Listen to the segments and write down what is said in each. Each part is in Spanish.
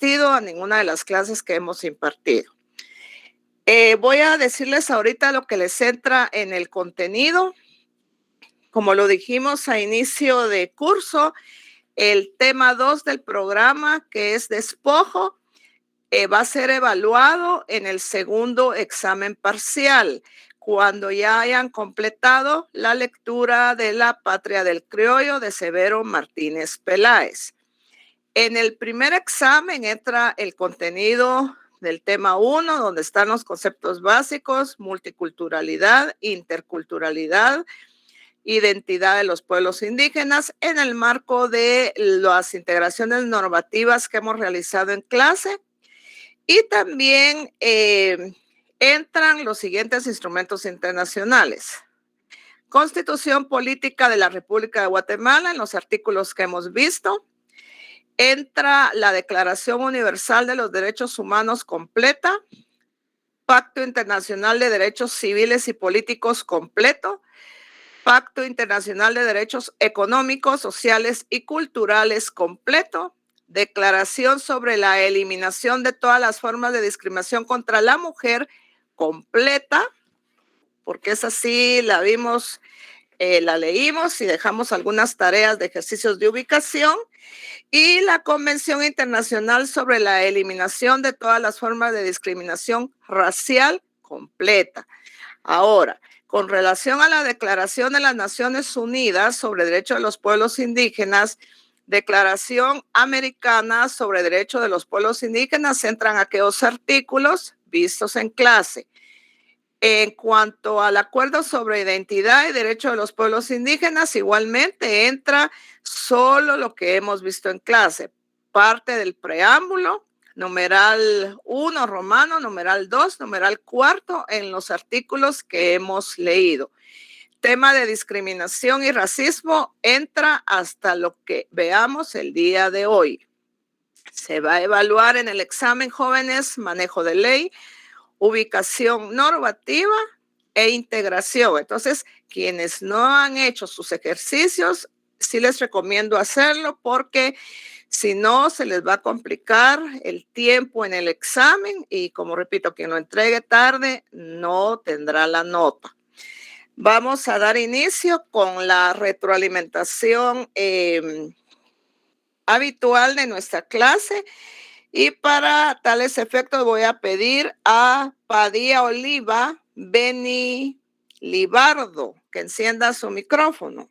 asistido a ninguna de las clases que hemos impartido. Voy a decirles ahorita lo que les entra en el contenido. Como lo dijimos a inicio de curso, el tema 2 del programa, que es despojo, va a ser evaluado en el segundo examen parcial, cuando ya hayan completado la lectura de La Patria del Criollo de Severo Martínez Peláez. En el primer examen entra el contenido del tema 1, donde están los conceptos básicos: multiculturalidad, interculturalidad, identidad de los pueblos indígenas, en el marco de las integraciones normativas que hemos realizado en clase. Y también entran los siguientes instrumentos internacionales: Constitución Política de la República de Guatemala, en los artículos que hemos visto. Entra la Declaración Universal de los Derechos Humanos completa, Pacto Internacional de Derechos Civiles y Políticos completo, Pacto Internacional de Derechos Económicos, Sociales y Culturales completo, Declaración sobre la eliminación de todas las formas de discriminación contra la mujer completa, porque esa sí la vimos, la leímos y dejamos algunas tareas de ejercicios de ubicación, y la Convención Internacional sobre la eliminación de todas las formas de discriminación racial completa. Ahora, con relación a la Declaración de las Naciones Unidas sobre Derechos de los Pueblos Indígenas, Declaración Americana sobre Derechos de los Pueblos Indígenas, entran aquellos artículos vistos en clase. En cuanto al Acuerdo sobre Identidad y Derechos de los Pueblos Indígenas, igualmente entra solo lo que hemos visto en clase: parte del preámbulo, numeral 1 romano, numeral 2, numeral 4, en los artículos que hemos leído. Tema de discriminación y racismo entra hasta lo que veamos el día de hoy. Se va a evaluar en el examen, jóvenes, manejo de ley, ubicación normativa e integración. Entonces, quienes no han hecho sus ejercicios, sí les recomiendo hacerlo, porque si no, se les va a complicar el tiempo en el examen y, como repito, quien lo entregue tarde no tendrá la nota. Vamos a dar inicio con la retroalimentación habitual de nuestra clase. Y para tales efectos voy a pedir a Padilla Oliva Beni Libardo que encienda su micrófono.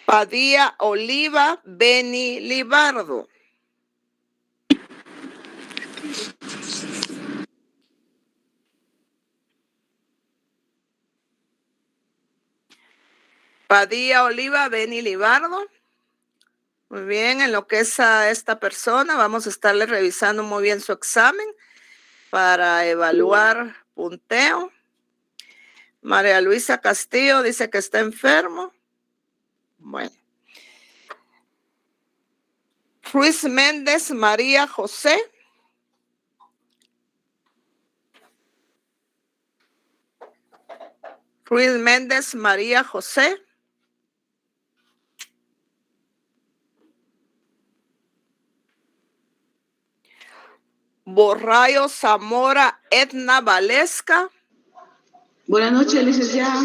Padilla Oliva Beni Libardo. Padilla Oliva Beni Libardo. Muy bien, en lo que es a esta persona, vamos a estarle revisando muy bien su examen para evaluar punteo. María Luisa Castillo dice que está enfermo. Bueno. Ruiz Méndez María José. Ruiz Méndez María José. Borrayo Zamora Edna Valesca. Buenas noches, licenciada.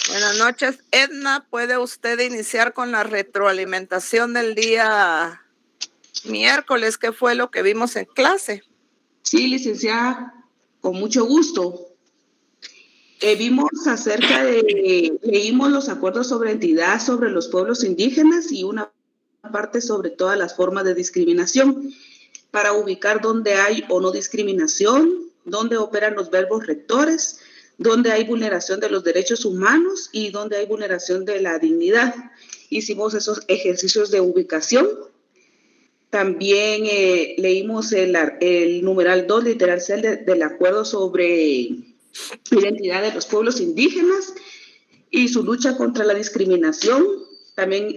Buenas noches, Edna. ¿Puede usted iniciar con la retroalimentación del día miércoles? ¿Qué fue lo que vimos en clase? Sí, licenciada, con mucho gusto. Vimos acerca de, leímos los acuerdos sobre entidad sobre los pueblos indígenas y una parte sobre todas las formas de discriminación, para ubicar dónde hay o no discriminación, dónde operan los verbos rectores, dónde hay vulneración de los derechos humanos y dónde hay vulneración de la dignidad. Hicimos esos ejercicios de ubicación. También leímos el numeral 2, literal C, del acuerdo sobre identidad de los pueblos indígenas y su lucha contra la discriminación. También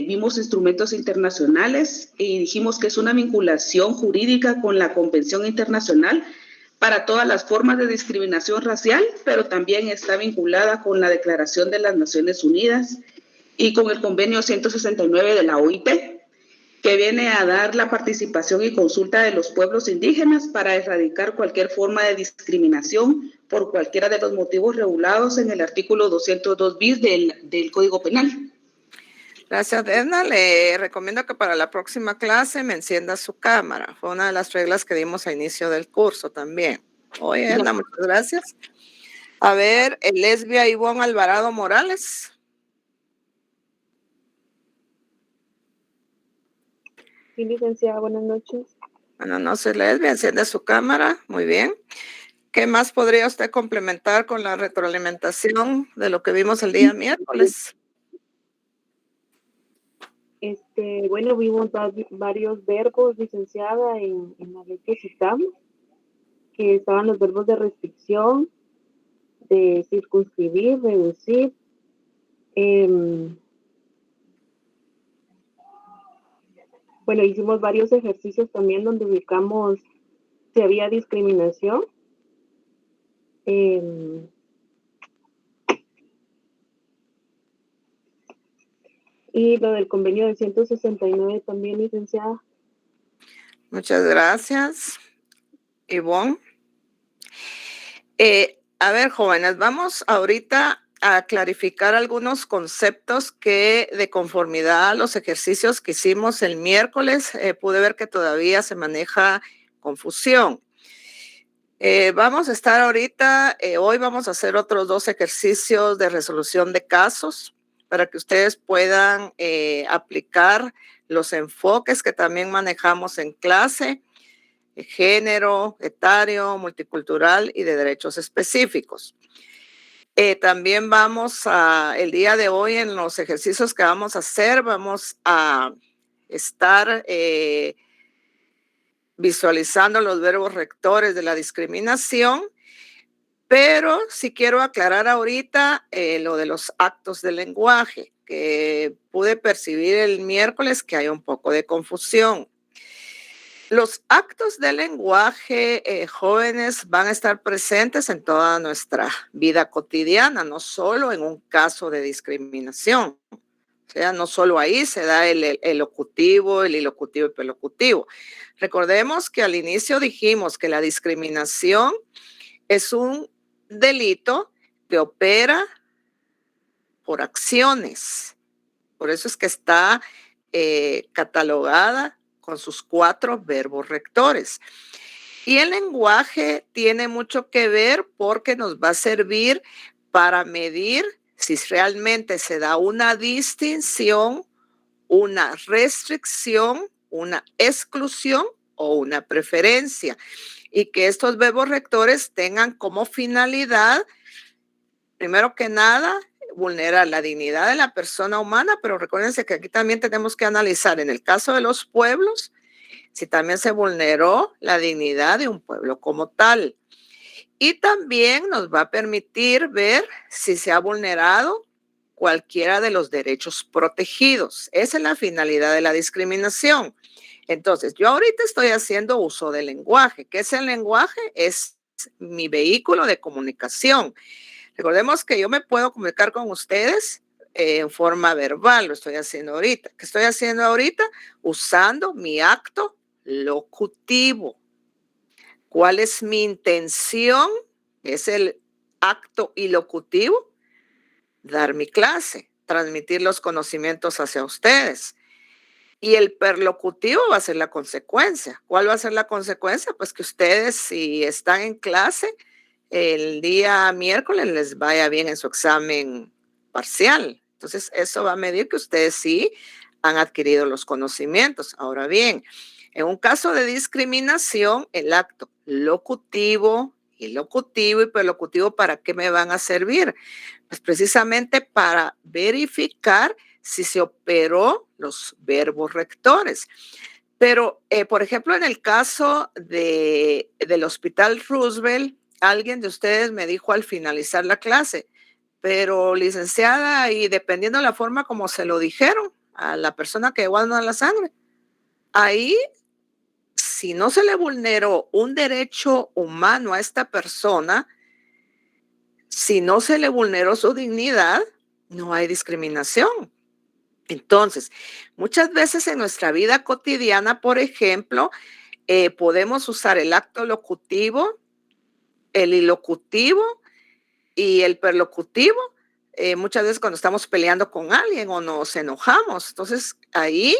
vimos instrumentos internacionales y dijimos que es una vinculación jurídica con la Convención Internacional para todas las formas de discriminación racial, pero también está vinculada con la Declaración de las Naciones Unidas. y con el convenio 169 de la OIT, que viene a dar la participación y consulta de los pueblos indígenas para erradicar cualquier forma de discriminación por cualquiera de los motivos regulados en el artículo 202 bis del Código Penal. Gracias, Edna. Le recomiendo que para la próxima clase me encienda su cámara. Fue una de las reglas que dimos a inicio del curso también. Oye, Edna, muchas gracias. A ver, Lesbia Ivonne Alvarado Morales. Sí, licenciada, buenas noches. Buenas noches, Lesbia. Enciende su cámara. Muy bien. ¿Qué más podría usted complementar con la retroalimentación de lo que vimos el día miércoles? Bueno, vimos varios verbos, licenciada, en la ley que citamos, que estaban los verbos de restricción, de circunscribir, reducir. Bueno, hicimos varios ejercicios también donde ubicamos si había discriminación. Y lo del convenio de 169 también, licenciada. Muchas gracias, Ivonne. A ver, jóvenes, vamos ahorita a clarificar algunos conceptos que de conformidad a los ejercicios que hicimos el miércoles, pude ver que todavía se maneja confusión. Vamos a estar ahorita, hoy vamos a hacer otros 2 ejercicios de resolución de casos para que ustedes puedan aplicar los enfoques que también manejamos en clase, género, etario, multicultural y de derechos específicos. También el día de hoy en los ejercicios que vamos a hacer, vamos a estar visualizando los verbos rectores de la discriminación, pero sí quiero aclarar ahorita lo de los actos del lenguaje, que pude percibir el miércoles que hay un poco de confusión. Los actos del lenguaje, jóvenes, van a estar presentes en toda nuestra vida cotidiana, no solo en un caso de discriminación. O sea, no solo ahí se da el locutivo, el ilocutivo y pelocutivo. Recordemos que al inicio dijimos que la discriminación es un delito que opera por acciones. Por eso es que está catalogada con sus 4 verbos rectores. Y el lenguaje tiene mucho que ver porque nos va a servir para medir si realmente se da una distinción, una restricción, una exclusión o una preferencia. Y que estos verbos rectores tengan como finalidad, primero que nada, vulnerar la dignidad de la persona humana, pero recuérdense que aquí también tenemos que analizar en el caso de los pueblos, si también se vulneró la dignidad de un pueblo como tal. Y también nos va a permitir ver si se ha vulnerado cualquiera de los derechos protegidos. Esa es la finalidad de la discriminación. Entonces, yo ahorita estoy haciendo uso del lenguaje. ¿Qué es el lenguaje? Es mi vehículo de comunicación. Recordemos que yo me puedo comunicar con ustedes en forma verbal, lo estoy haciendo ahorita. ¿Qué estoy haciendo ahorita? Usando mi acto locutivo. ¿Cuál es mi intención? Es el acto ilocutivo, dar mi clase, transmitir los conocimientos hacia ustedes. Y el perlocutivo va a ser la consecuencia. ¿Cuál va a ser la consecuencia? Pues que ustedes, si están en clase, el día miércoles les vaya bien en su examen parcial. Entonces, eso va a medir que ustedes sí han adquirido los conocimientos. Ahora bien, en un caso de discriminación, el acto locutivo, ilocutivo y perlocutivo, ¿para qué me van a servir? Pues precisamente para verificar si se operó los verbos rectores. Pero, por ejemplo, en el caso del Hospital Roosevelt, alguien de ustedes me dijo al finalizar la clase, pero licenciada, y dependiendo de la forma como se lo dijeron a la persona que guarda la sangre, ahí, si no se le vulneró un derecho humano a esta persona, si no se le vulneró su dignidad, no hay discriminación. Entonces, muchas veces en nuestra vida cotidiana, por ejemplo, podemos usar el acto locutivo, el ilocutivo y el perlocutivo, muchas veces cuando estamos peleando con alguien o nos enojamos. Entonces, ahí,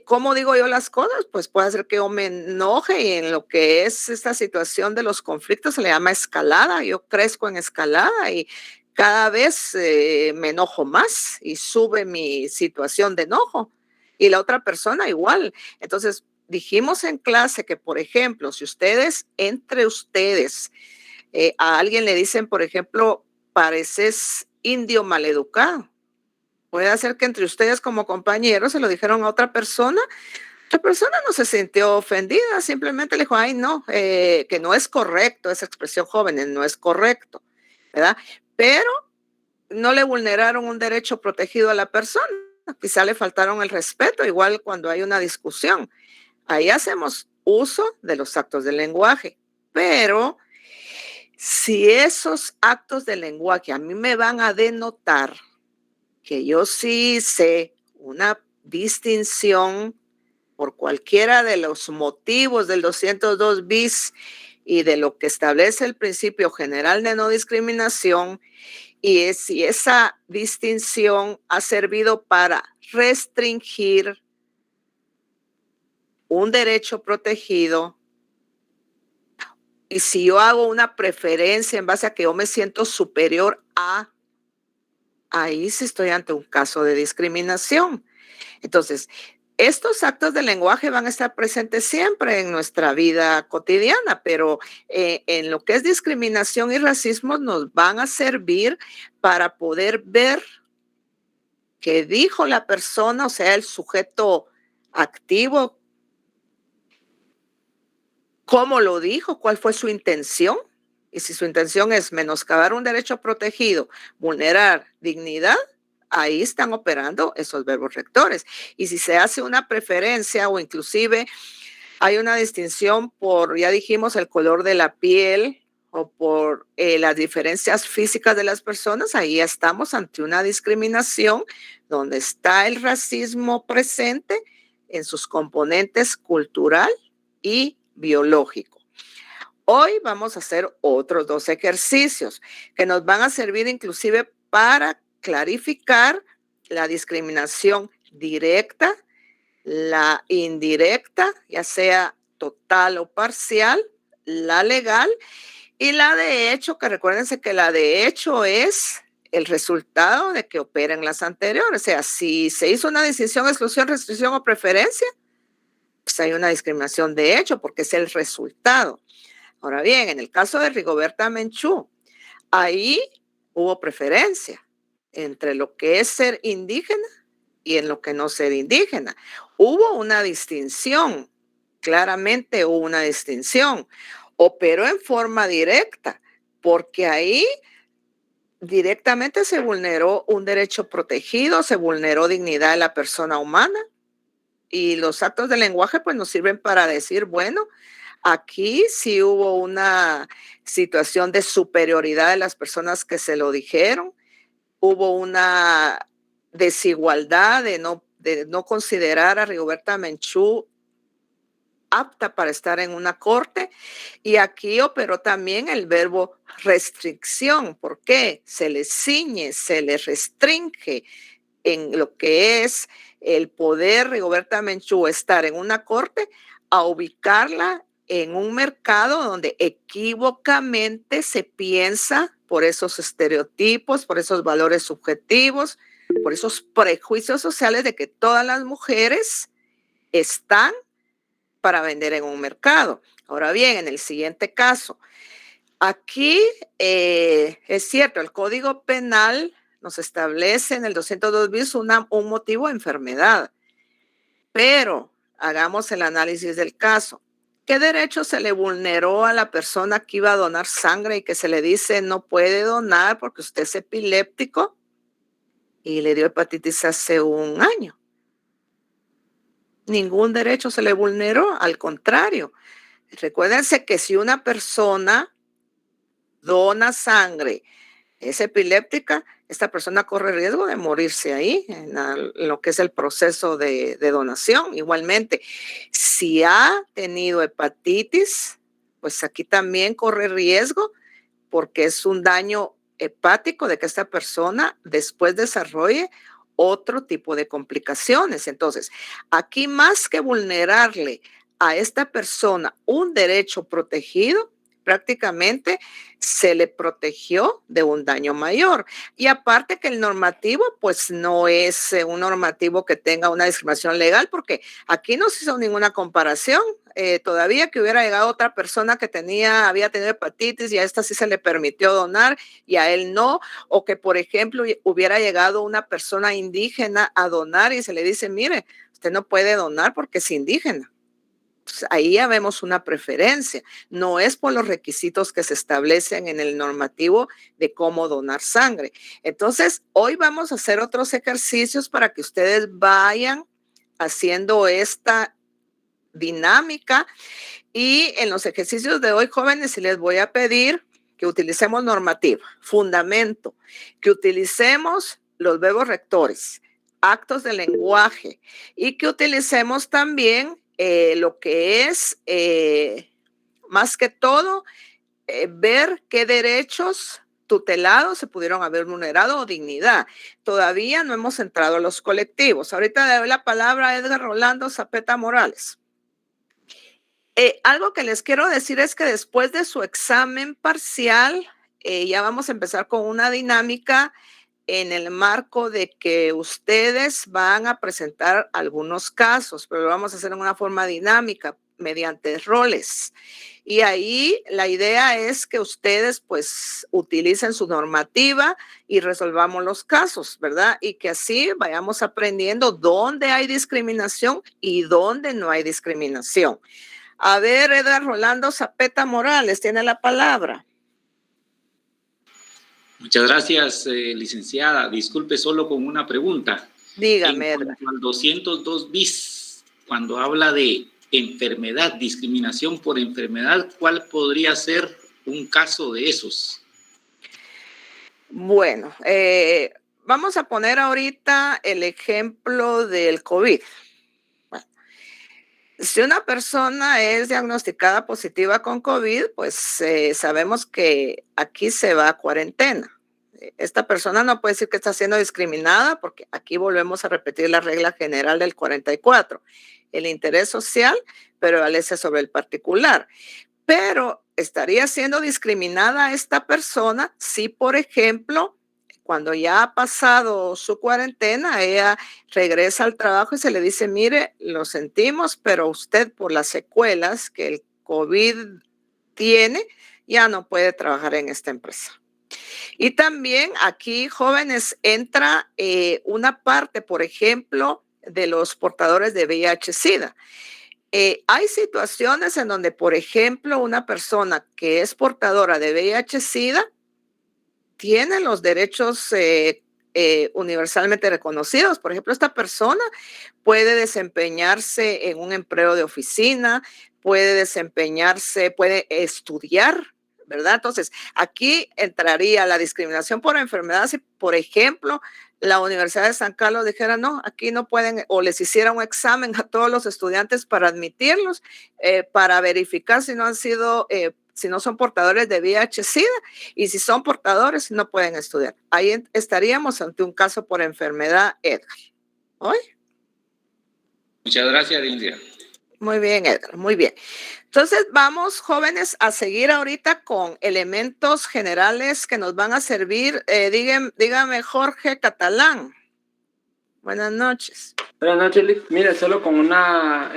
¿cómo digo yo las cosas? Pues puede ser que yo me enoje y en lo que es esta situación de los conflictos se le llama escalada. Yo crezco en escalada y cada vez me enojo más y sube mi situación de enojo. Y la otra persona igual. Entonces, dijimos en clase que, por ejemplo, si ustedes, entre ustedes, a alguien le dicen, por ejemplo, pareces indio maleducado. Puede ser que entre ustedes como compañeros se lo dijeron a otra persona no se sintió ofendida, simplemente le dijo, ay, no, que no es correcto, esa expresión joven, no es correcto, ¿verdad? Pero no le vulneraron un derecho protegido a la persona, quizá le faltaron el respeto, igual cuando hay una discusión. Ahí hacemos uso de los actos del lenguaje, pero si esos actos de lenguaje a mí me van a denotar que yo sí hice una distinción por cualquiera de los motivos del 202 bis y de lo que establece el principio general de no discriminación, y si esa distinción ha servido para restringir un derecho protegido, y si yo hago una preferencia en base a que yo me siento superior a, ahí sí estoy ante un caso de discriminación. Entonces, estos actos de lenguaje van a estar presentes siempre en nuestra vida cotidiana, pero en lo que es discriminación y racismo nos van a servir para poder ver qué dijo la persona, o sea, el sujeto activo, cómo lo dijo, cuál fue su intención. Y si su intención es menoscabar un derecho protegido, vulnerar dignidad, ahí están operando esos verbos rectores. Y si se hace una preferencia o inclusive hay una distinción por, ya dijimos, el color de la piel o por las diferencias físicas de las personas, ahí ya estamos ante una discriminación donde está el racismo presente en sus componentes cultural y biológico. Hoy vamos a hacer otros 2 ejercicios que nos van a servir inclusive para clarificar la discriminación directa, la indirecta, ya sea total o parcial, la legal y la de hecho, que recuérdense que la de hecho es el resultado de que operen las anteriores. O sea, si se hizo una distinción, exclusión, restricción o preferencia, pues hay una discriminación de hecho porque es el resultado. Ahora bien, en el caso de Rigoberta Menchú, ahí hubo preferencia entre lo que es ser indígena y en lo que no ser indígena. Hubo una distinción, claramente hubo una distinción. Operó en forma directa, porque ahí directamente se vulneró un derecho protegido, se vulneró dignidad de la persona humana y los actos de lenguaje pues nos sirven para decir, bueno, aquí sí hubo una situación de superioridad de las personas que se lo dijeron, hubo una desigualdad de no considerar a Rigoberta Menchú apta para estar en una corte y aquí operó también el verbo restricción. ¿Por qué? Se le ciñe, se le restringe en lo que es el poder Rigoberta Menchú estar en una corte a ubicarla en un mercado donde equívocamente se piensa por esos estereotipos, por esos valores subjetivos, por esos prejuicios sociales de que todas las mujeres están para vender en un mercado. Ahora bien, en el siguiente caso, aquí es cierto, el Código Penal nos establece en el 202 bis un motivo de enfermedad, pero hagamos el análisis del caso. ¿Qué derecho se le vulneró a la persona que iba a donar sangre y que se le dice no puede donar porque usted es epiléptico y le dio hepatitis hace un año? Ningún derecho se le vulneró, al contrario. Recuérdense que si una persona dona sangre es epiléptica, esta persona corre riesgo de morirse ahí, en lo que es el proceso de donación. Igualmente, si ha tenido hepatitis, pues aquí también corre riesgo porque es un daño hepático de que esta persona después desarrolle otro tipo de complicaciones. Entonces, aquí más que vulnerarle a esta persona un derecho protegido, prácticamente se le protegió de un daño mayor. Y aparte que el normativo, pues no es un normativo que tenga una discriminación legal, porque aquí no se hizo ninguna comparación. Todavía que hubiera llegado otra persona que había tenido hepatitis y a esta sí se le permitió donar y a él no, o que por ejemplo hubiera llegado una persona indígena a donar y se le dice, mire, usted no puede donar porque es indígena. Pues ahí ya vemos una preferencia, no es por los requisitos que se establecen en el normativo de cómo donar sangre. Entonces, hoy vamos a hacer otros ejercicios para que ustedes vayan haciendo esta dinámica y en los ejercicios de hoy, jóvenes, sí les voy a pedir que utilicemos normativa, fundamento, que utilicemos los verbos rectores, actos de lenguaje y que utilicemos también lo que es, más que todo, ver qué derechos tutelados se pudieron haber vulnerado o dignidad. Todavía no hemos entrado a los colectivos. Ahorita le doy la palabra a Edgar Rolando Zapeta Morales. Algo que les quiero decir es que después de su examen parcial, ya vamos a empezar con una dinámica en el marco de que ustedes van a presentar algunos casos, pero lo vamos a hacer en una forma dinámica, mediante roles. Y ahí la idea es que ustedes pues utilicen su normativa y resolvamos los casos, ¿verdad? Y que así vayamos aprendiendo dónde hay discriminación y dónde no hay discriminación. A ver, Edgar Rolando Zapeta Morales, tiene la palabra. Muchas gracias, licenciada. Disculpe, solo con una pregunta. Dígame, en Edgar. cuanto al 202 bis, cuando habla de enfermedad, discriminación por enfermedad, ¿cuál podría ser un caso de esos? Bueno, vamos a poner ahorita el ejemplo del COVID. Bueno, si una persona es diagnosticada positiva con COVID, pues sabemos que aquí se va a cuarentena. Esta persona no puede decir que está siendo discriminada porque aquí volvemos a repetir la regla general del 44. El interés social prevalece sobre el particular. Pero estaría siendo discriminada esta persona si, por ejemplo, cuando ya ha pasado su cuarentena, ella regresa al trabajo y se le dice, mire, lo sentimos, pero usted por las secuelas que el COVID tiene, ya no puede trabajar en esta empresa. Y también aquí, jóvenes, entra una parte, por ejemplo, de los portadores de VIH-Sida. Hay situaciones en donde, por ejemplo, una persona que es portadora de VIH-Sida tiene los derechos universalmente reconocidos. Por ejemplo, esta persona puede desempeñarse en un empleo de oficina, puede desempeñarse, puede estudiar, ¿verdad? Entonces, aquí entraría la discriminación por enfermedad si, por ejemplo, la Universidad de San Carlos dijera, no, aquí no pueden, o les hiciera un examen a todos los estudiantes para admitirlos, para verificar si no han sido, si no son portadores de VIH-Sida, y si son portadores, no pueden estudiar. Ahí estaríamos ante un caso por enfermedad, Edgar. ¿Hoy? Muchas gracias, Lincia. Muy bien, Edgar, muy bien. Entonces vamos, jóvenes, a seguir ahorita con elementos generales que nos van a servir. Dígame, Jorge Catalán. Buenas noches. Buenas noches, Liz. Mire, solo con una,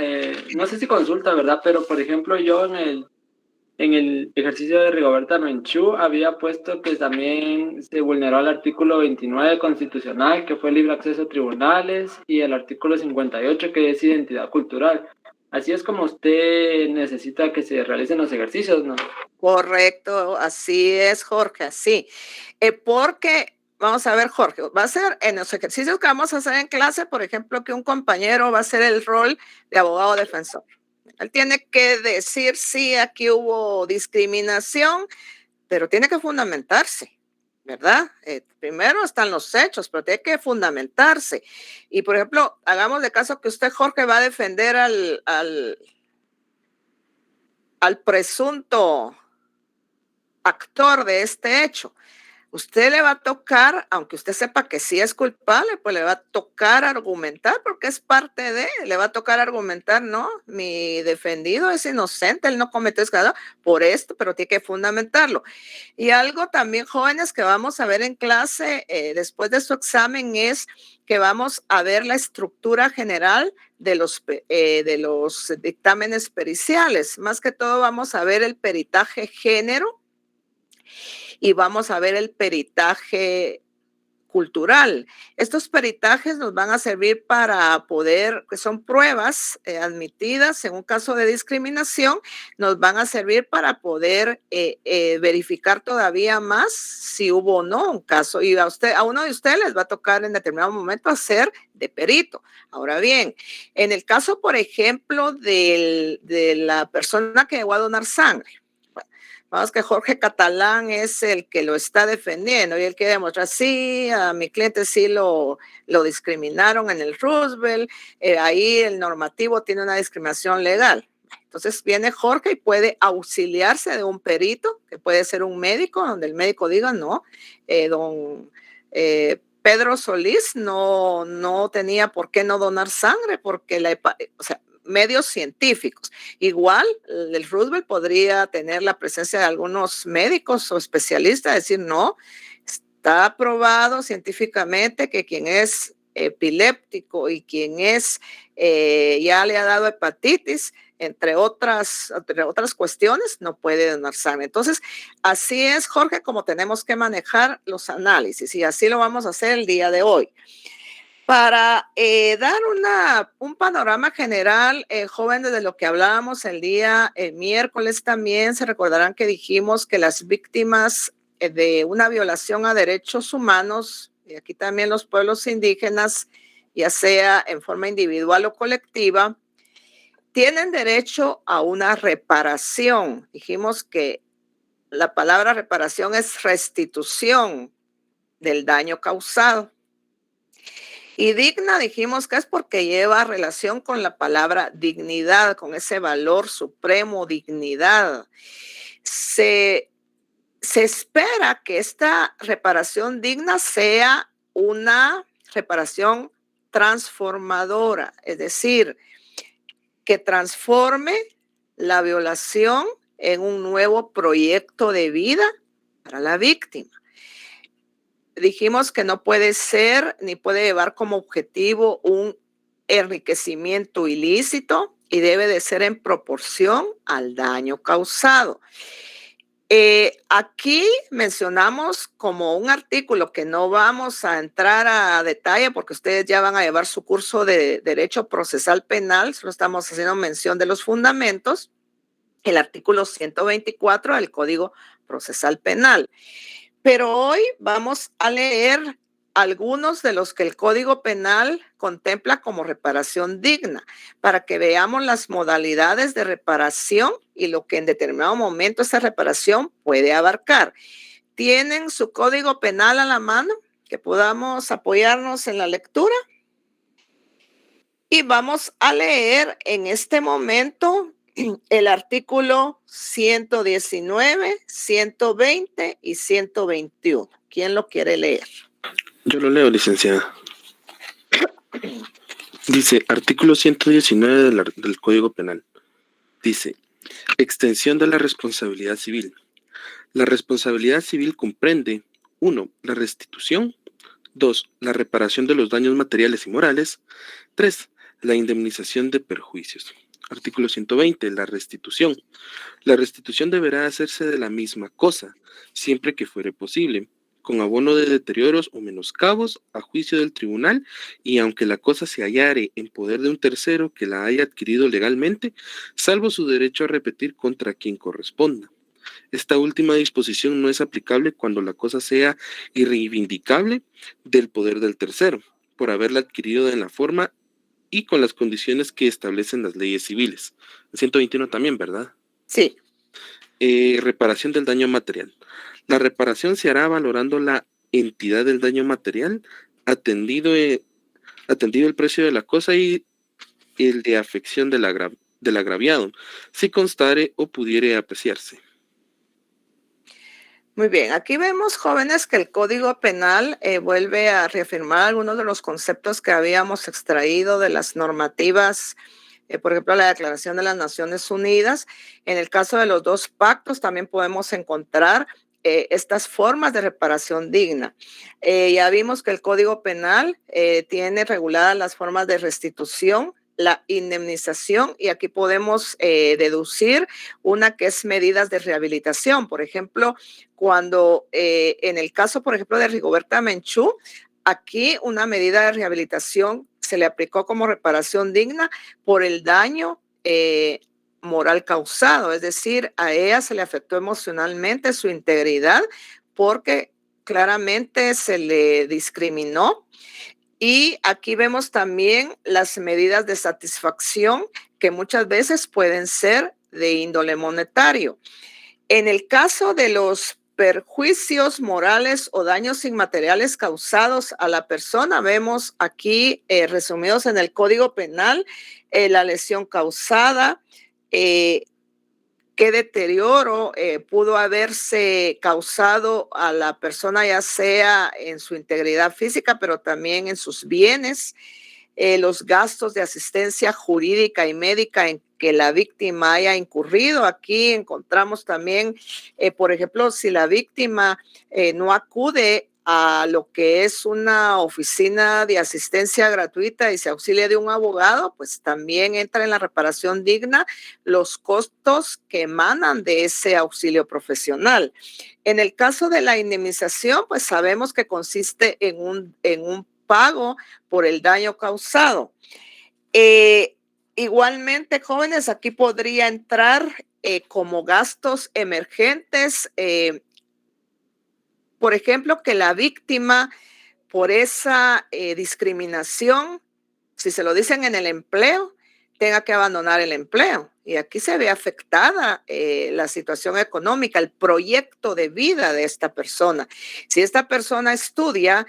no sé si consulta, ¿verdad? Pero, por ejemplo, yo en el ejercicio de Rigoberta Menchú había puesto que también se vulneró el artículo 29 constitucional, que fue libre acceso a tribunales, y el artículo 58, que es identidad cultural. Así es como usted necesita que se realicen los ejercicios, ¿no? Correcto, así es, Jorge, así. Porque, vamos a ver, Jorge, va a ser en los ejercicios que vamos a hacer en clase, por ejemplo, que un compañero va a hacer el rol de abogado defensor. Él tiene que decir, sí, aquí hubo discriminación, pero tiene que fundamentarse. ¿verdad? Primero están los hechos, pero tiene que fundamentarse. Y, por ejemplo, hagamos de caso que usted, Jorge, va a defender al presunto actor de este hecho. Usted le va a tocar, aunque usted sepa que sí es culpable, pues le va a tocar argumentar porque es parte de, le va a tocar argumentar, no, mi defendido es inocente, él no cometió escándalo por esto, pero tiene que fundamentarlo. Y algo también, jóvenes, que vamos a ver en clase después de su examen es que vamos a ver la estructura general de los dictámenes periciales. Más que todo vamos a ver el peritaje género y vamos a ver el peritaje cultural. Estos peritajes nos van a servir para poder, que son pruebas admitidas en un caso de discriminación, nos van a servir para poder verificar todavía más si hubo o no un caso. Y a uno de ustedes les va a tocar en determinado momento hacer de perito. Ahora bien, en el caso, por ejemplo, de la persona que llegó a donar sangre, vamos que Jorge Catalán es el que lo está defendiendo y él quiere demostrar, sí, a mi cliente sí lo discriminaron en el Roosevelt, ahí el normativo tiene una discriminación legal. Entonces viene Jorge y puede auxiliarse de un perito, que puede ser un médico, donde el médico diga, no, don Pedro Solís no tenía por qué no donar sangre, porque medios científicos. Igual, el Roosevelt podría tener la presencia de algunos médicos o especialistas, decir, no, está probado científicamente que quien es epiléptico y quien ya le ha dado hepatitis, entre otras cuestiones, no puede donar sangre. Entonces, así es, Jorge, como tenemos que manejar los análisis y así lo vamos a hacer el día de hoy. Para dar un panorama general, jóvenes, de lo que hablábamos el día miércoles también, se recordarán que dijimos que las víctimas de una violación a derechos humanos, y aquí también los pueblos indígenas, ya sea en forma individual o colectiva, tienen derecho a una reparación. Dijimos que la palabra reparación es restitución del daño causado. Y digna dijimos que es porque lleva relación con la palabra dignidad, con ese valor supremo, dignidad. Se espera que esta reparación digna sea una reparación transformadora, es decir, que transforme la violación en un nuevo proyecto de vida para la víctima. Dijimos que no puede ser ni puede llevar como objetivo un enriquecimiento ilícito y debe de ser en proporción al daño causado. Aquí mencionamos como un artículo que no vamos a entrar a detalle porque ustedes ya van a llevar su curso de Derecho Procesal Penal, solo estamos haciendo mención de los fundamentos, el artículo 124 del Código Procesal Penal. Pero hoy vamos a leer algunos de los que el Código Penal contempla como reparación digna, para que veamos las modalidades de reparación y lo que en determinado momento esa reparación puede abarcar. ¿Tienen su Código Penal a la mano? Que podamos apoyarnos en la lectura. Y vamos a leer en este momento el artículo 119, 120 y 121. ¿Quién lo quiere leer? Yo lo leo, licenciada. Dice, artículo 119 del Código Penal. Dice, extensión de la responsabilidad civil. La responsabilidad civil comprende 1. La restitución. 2. La reparación de los daños materiales y morales. 3. La indemnización de perjuicios. Artículo 120. La restitución. La restitución deberá hacerse de la misma cosa, siempre que fuere posible, con abono de deterioros o menoscabos a juicio del tribunal y aunque la cosa se hallare en poder de un tercero que la haya adquirido legalmente, salvo su derecho a repetir contra quien corresponda. Esta última disposición no es aplicable cuando la cosa sea irreivindicable del poder del tercero, por haberla adquirido en la forma y con las condiciones que establecen las leyes civiles. El 121 también, ¿verdad? Sí. reparación del daño material. La reparación se hará valorando la entidad del daño material, atendido el precio de la cosa y el de afección del agraviado, si constare o pudiere apreciarse. Muy bien, aquí vemos, jóvenes, que el Código Penal vuelve a reafirmar algunos de los conceptos que habíamos extraído de las normativas, por ejemplo, la Declaración de las Naciones Unidas. En el caso de los dos pactos también podemos encontrar estas formas de reparación digna. Ya vimos que el Código Penal tiene reguladas las formas de restitución, la indemnización, y aquí podemos deducir una que es medidas de rehabilitación. Por ejemplo, cuando en el caso, por ejemplo, de Rigoberta Menchú, aquí una medida de rehabilitación se le aplicó como reparación digna por el daño moral causado, es decir, a ella se le afectó emocionalmente su integridad porque claramente se le discriminó. Y aquí vemos también las medidas de satisfacción que muchas veces pueden ser de índole monetario. En el caso de los perjuicios morales o daños inmateriales causados a la persona, vemos aquí resumidos en el Código Penal la lesión causada, qué deterioro pudo haberse causado a la persona, ya sea en su integridad física, pero también en sus bienes, los gastos de asistencia jurídica y médica en que la víctima haya incurrido. Aquí encontramos también, por ejemplo, si la víctima no acude a lo que es una oficina de asistencia gratuita y se auxilia de un abogado, pues también entra en la reparación digna los costos que emanan de ese auxilio profesional. En el caso de la indemnización, pues sabemos que consiste en un pago por el daño causado. Igualmente, jóvenes, aquí podría entrar como gastos emergentes, por ejemplo, que la víctima por esa discriminación, si se lo dicen en el empleo, tenga que abandonar el empleo. Y aquí se ve afectada la situación económica, el proyecto de vida de esta persona. Si esta persona estudia,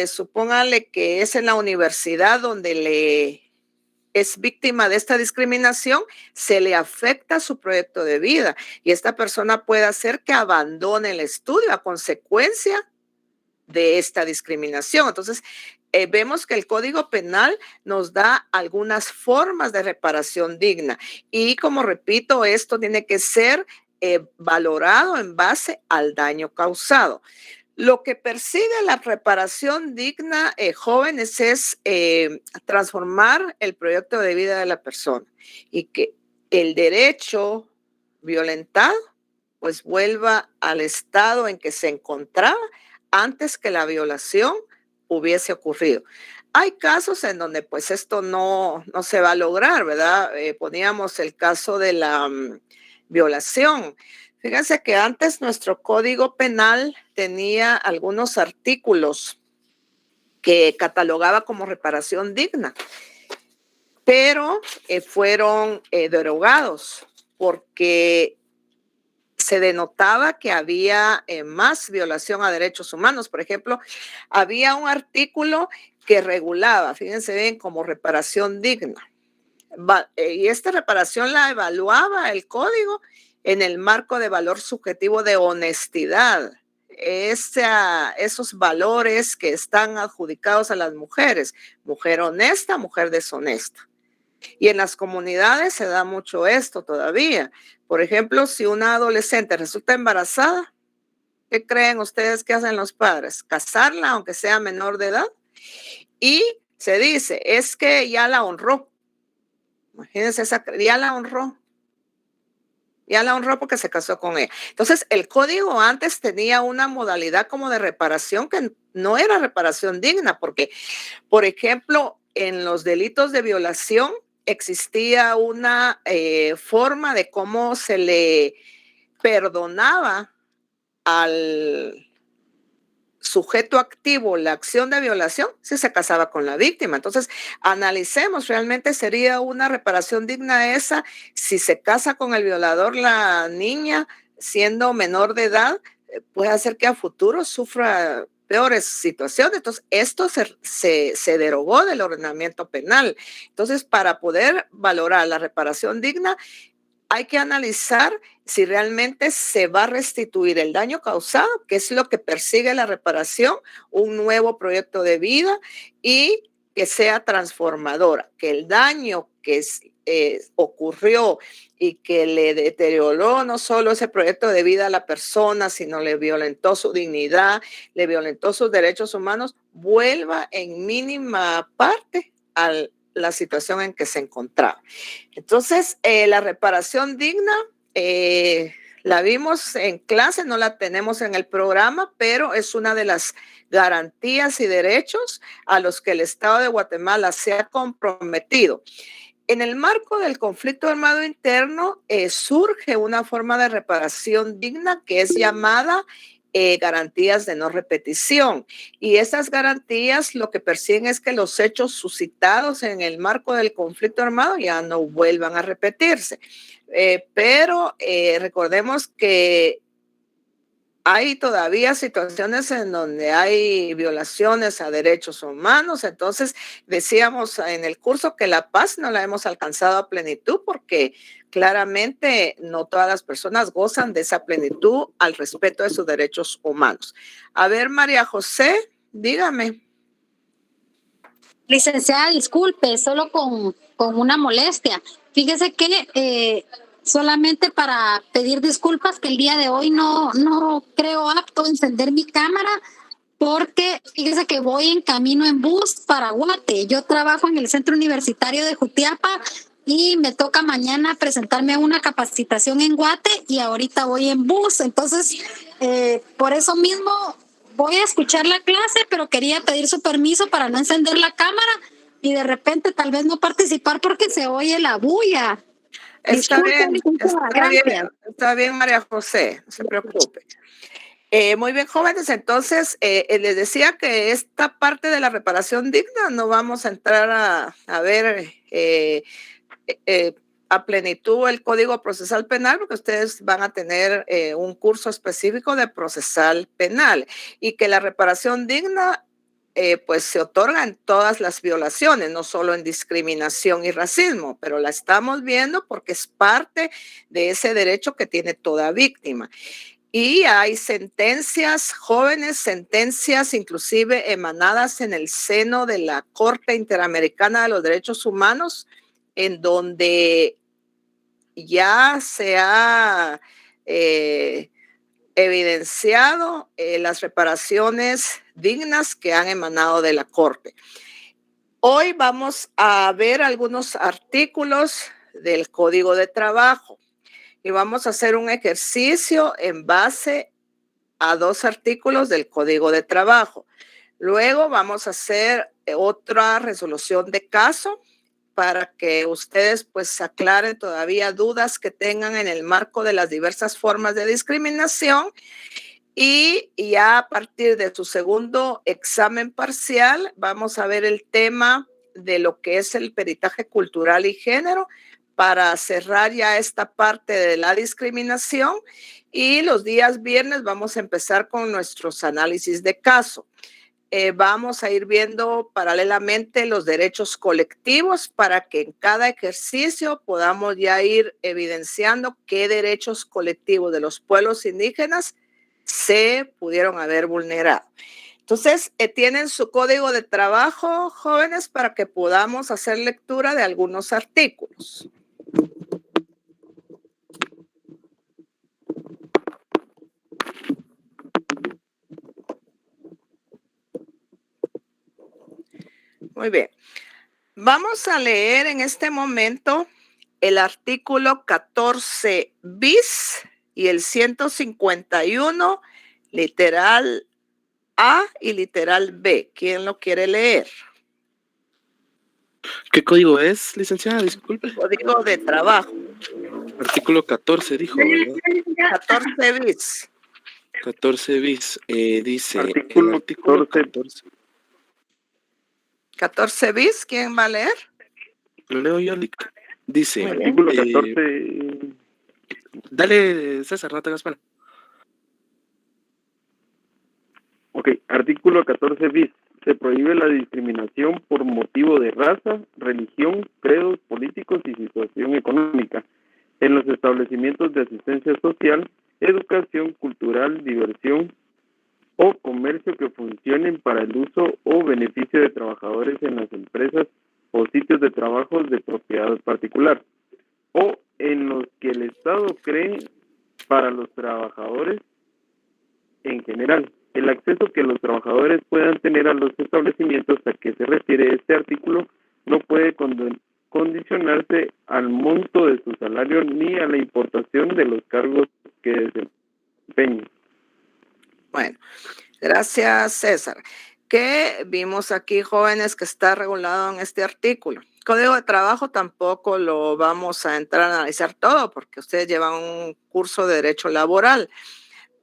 supóngale que es en la universidad donde le es víctima de esta discriminación, se le afecta su proyecto de vida y esta persona puede hacer que abandone el estudio a consecuencia de esta discriminación. Entonces, vemos que el Código Penal nos da algunas formas de reparación digna y, como repito, esto tiene que ser valorado en base al daño causado. Lo que persigue la reparación digna, jóvenes, es transformar el proyecto de vida de la persona y que el derecho violentado pues vuelva al estado en que se encontraba antes que la violación hubiese ocurrido. Hay casos en donde pues esto no se va a lograr, ¿verdad? Poníamos el caso de la violación. Fíjense que antes nuestro Código Penal tenía algunos artículos que catalogaba como reparación digna, pero fueron derogados porque se denotaba que había más violación a derechos humanos. Por ejemplo, había un artículo que regulaba, fíjense bien, como reparación digna. Y esta reparación la evaluaba el código en el marco de valor subjetivo de honestidad. Esos valores que están adjudicados a las mujeres, mujer honesta, mujer deshonesta. Y en las comunidades se da mucho esto todavía. Por ejemplo, si una adolescente resulta embarazada, ¿qué creen ustedes que hacen los padres? Casarla, aunque sea menor de edad. Y se dice, es que ya la honró. Imagínense, ya la honró. Ya la honró porque se casó con ella. Entonces, el código antes tenía una modalidad como de reparación que no era reparación digna, porque, por ejemplo, en los delitos de violación existía una forma de cómo se le perdonaba al sujeto activo la acción de violación, si se casaba con la víctima. Entonces, analicemos, ¿realmente sería una reparación digna esa si se casa con el violador la niña siendo menor de edad? Puede hacer que a futuro sufra peores situaciones. Entonces, esto se derogó del ordenamiento penal. Entonces, para poder valorar la reparación digna, hay que analizar si realmente se va a restituir el daño causado, que es lo que persigue la reparación, un nuevo proyecto de vida y que sea transformadora, que el daño que ocurrió y que le deterioró no solo ese proyecto de vida a la persona, sino le violentó su dignidad, le violentó sus derechos humanos, vuelva en mínima parte a la situación en que se encontraba. Entonces, la reparación digna, la vimos en clase, no la tenemos en el programa, pero es una de las garantías y derechos a los que el Estado de Guatemala se ha comprometido. En el marco del conflicto armado interno surge una forma de reparación digna que es llamada garantías de no repetición. Y esas garantías lo que persiguen es que los hechos suscitados en el marco del conflicto armado ya no vuelvan a repetirse. Pero recordemos que hay todavía situaciones en donde hay violaciones a derechos humanos. Entonces, decíamos en el curso que la paz no la hemos alcanzado a plenitud porque claramente no todas las personas gozan de esa plenitud al respeto de sus derechos humanos. A ver, María José, dígame. Licenciada, disculpe, solo con una molestia. Fíjese que solamente para pedir disculpas que el día de hoy no creo apto encender mi cámara porque fíjese que voy en camino en bus para Guate. Yo trabajo en el Centro Universitario de Jutiapa y me toca mañana presentarme a una capacitación en Guate y ahorita voy en bus. Entonces, por eso mismo voy a escuchar la clase, pero quería pedir su permiso para no encender la cámara y de repente tal vez no participar porque se oye la bulla. Está bien, María José, no se preocupe. Muy bien, jóvenes, entonces les decía que esta parte de la reparación digna no vamos a entrar a ver a plenitud el Código Procesal Penal porque ustedes van a tener un curso específico de procesal penal y que la reparación digna pues se otorga en todas las violaciones, no solo en discriminación y racismo, pero la estamos viendo porque es parte de ese derecho que tiene toda víctima. Y hay sentencias, jóvenes sentencias, inclusive emanadas en el seno de la Corte Interamericana de los Derechos Humanos, en donde ya se ha evidenciado las reparaciones dignas que han emanado de la Corte. Hoy vamos a ver algunos artículos del Código de Trabajo y vamos a hacer un ejercicio en base a 2 artículos del Código de Trabajo. Luego vamos a hacer otra resolución de caso para que ustedes pues aclaren todavía dudas que tengan en el marco de las diversas formas de discriminación y ya a partir de su segundo examen parcial vamos a ver el tema de lo que es el peritaje cultural y género para cerrar ya esta parte de la discriminación y los días viernes vamos a empezar con nuestros análisis de caso. Vamos a ir viendo paralelamente los derechos colectivos para que en cada ejercicio podamos ya ir evidenciando qué derechos colectivos de los pueblos indígenas se pudieron haber vulnerado. Entonces, tienen su código de trabajo, jóvenes, para que podamos hacer lectura de algunos artículos. Muy bien. Vamos a leer en este momento el artículo 14 bis y el 151, literal A y literal B. ¿Quién lo quiere leer? ¿Qué código es, licenciada? Disculpe. Código de trabajo. Artículo 14, dijo, ¿verdad? 14 bis. 14 bis, dice Artículo el artículo 14. 14. 14 bis, ¿quién va a leer? Lo leo yo, Lick. Dice, Muy bien. Artículo 14. dale, César, no te hagas pena. Ok, artículo 14 bis. Se prohíbe la discriminación por motivo de raza, religión, credos políticos y situación económica en los establecimientos de asistencia social, educación, cultural, diversión o comercio que funcionen para el uso o beneficio de trabajadores en las empresas o sitios de trabajo de propiedad particular, o en los que el Estado cree para los trabajadores en general. El acceso que los trabajadores puedan tener a los establecimientos a que se refiere este artículo no puede condicionarse al monto de su salario ni a la importación de los cargos que desempeñen. Bueno, gracias, César. ¿Qué vimos aquí, jóvenes, que está regulado en este artículo? Código de trabajo tampoco lo vamos a entrar a analizar todo porque ustedes llevan un curso de derecho laboral.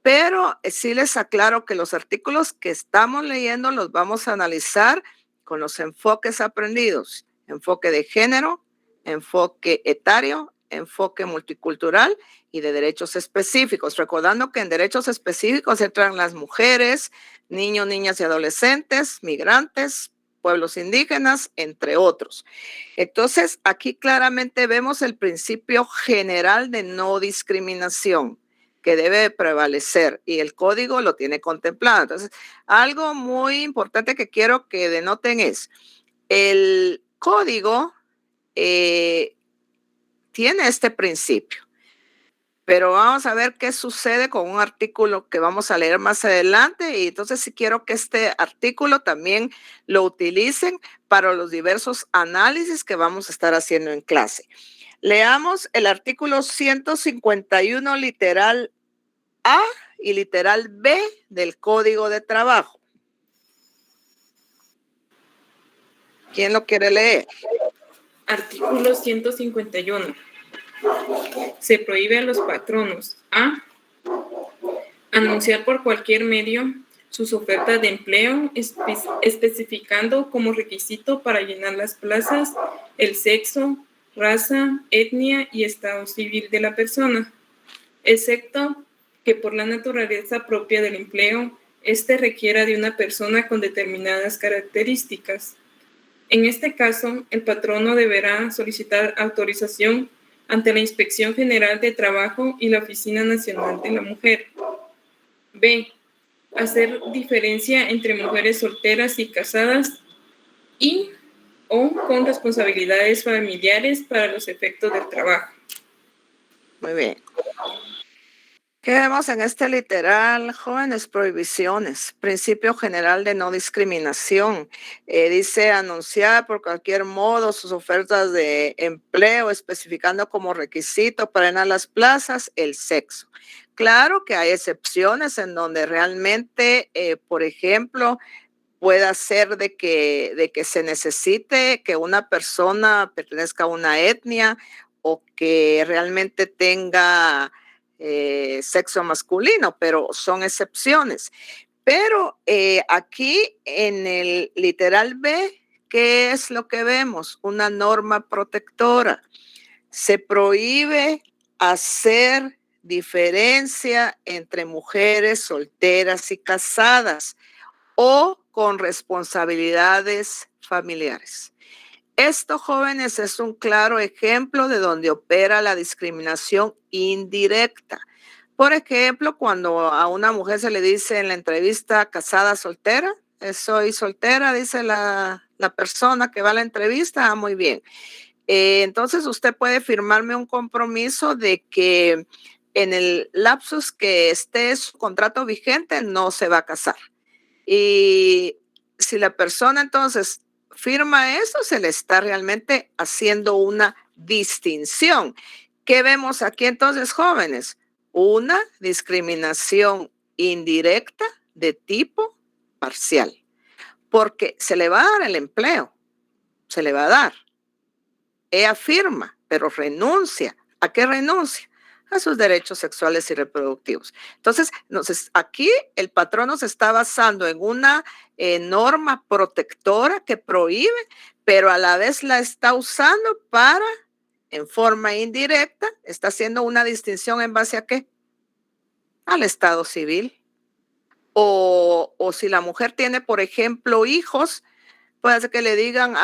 Pero sí les aclaro que los artículos que estamos leyendo los vamos a analizar con los enfoques aprendidos. Enfoque de género, enfoque etario, enfoque multicultural y de derechos específicos. Recordando que en derechos específicos entran las mujeres, niños, niñas y adolescentes, migrantes, pueblos indígenas, entre otros. Entonces, aquí claramente vemos el principio general de no discriminación que debe prevalecer y el código lo tiene contemplado. Entonces, algo muy importante que quiero que denoten es el código tiene este principio, pero vamos a ver qué sucede con un artículo que vamos a leer más adelante y entonces sí quiero que este artículo también lo utilicen para los diversos análisis que vamos a estar haciendo en clase. Leamos el artículo 151 literal A y literal B del Código de Trabajo. ¿Quién lo quiere leer? Artículo 151. Se prohíbe a los patronos a anunciar por cualquier medio sus ofertas de empleo, especificando como requisito para llenar las plazas el sexo, raza, etnia y estado civil de la persona, excepto que por la naturaleza propia del empleo, éste requiera de una persona con determinadas características. En este caso, el patrono deberá solicitar autorización ante la Inspección General de Trabajo y la Oficina Nacional de la Mujer. B. Hacer diferencia entre mujeres solteras y casadas y o con responsabilidades familiares para los efectos del trabajo. Muy bien. ¿Qué vemos en este literal? Jóvenes, prohibiciones, principio general de no discriminación. Dice anunciar por cualquier modo sus ofertas de empleo, especificando como requisito para llenar las plazas el sexo. Claro que hay excepciones en donde realmente, por ejemplo, pueda ser de que se necesite que una persona pertenezca a una etnia o que realmente tenga sexo masculino, pero son excepciones. Pero aquí en el literal B, ¿qué es lo que vemos? Una norma protectora. Se prohíbe hacer diferencia entre mujeres solteras y casadas o con responsabilidades familiares. Esto, jóvenes, es un claro ejemplo de donde opera la discriminación indirecta. Por ejemplo, cuando a una mujer se le dice en la entrevista casada, soltera, soy soltera, dice la persona que va a la entrevista, muy bien. Entonces usted puede firmarme un compromiso de que en el lapsus que esté su contrato vigente no se va a casar. Y si la persona entonces firma eso, se le está realmente haciendo una distinción. ¿Qué vemos aquí entonces, jóvenes? Una discriminación indirecta de tipo parcial, porque se le va a dar el empleo, se le va a dar. Ella firma, pero renuncia. ¿A qué renuncia? a sus derechos sexuales y reproductivos. Entonces, aquí el patrón nos está basando en una norma protectora que prohíbe, pero a la vez la está usando para, en forma indirecta, está haciendo una distinción en base a ¿qué? Al estado civil. O si la mujer tiene, por ejemplo, hijos, puede ser que le digan,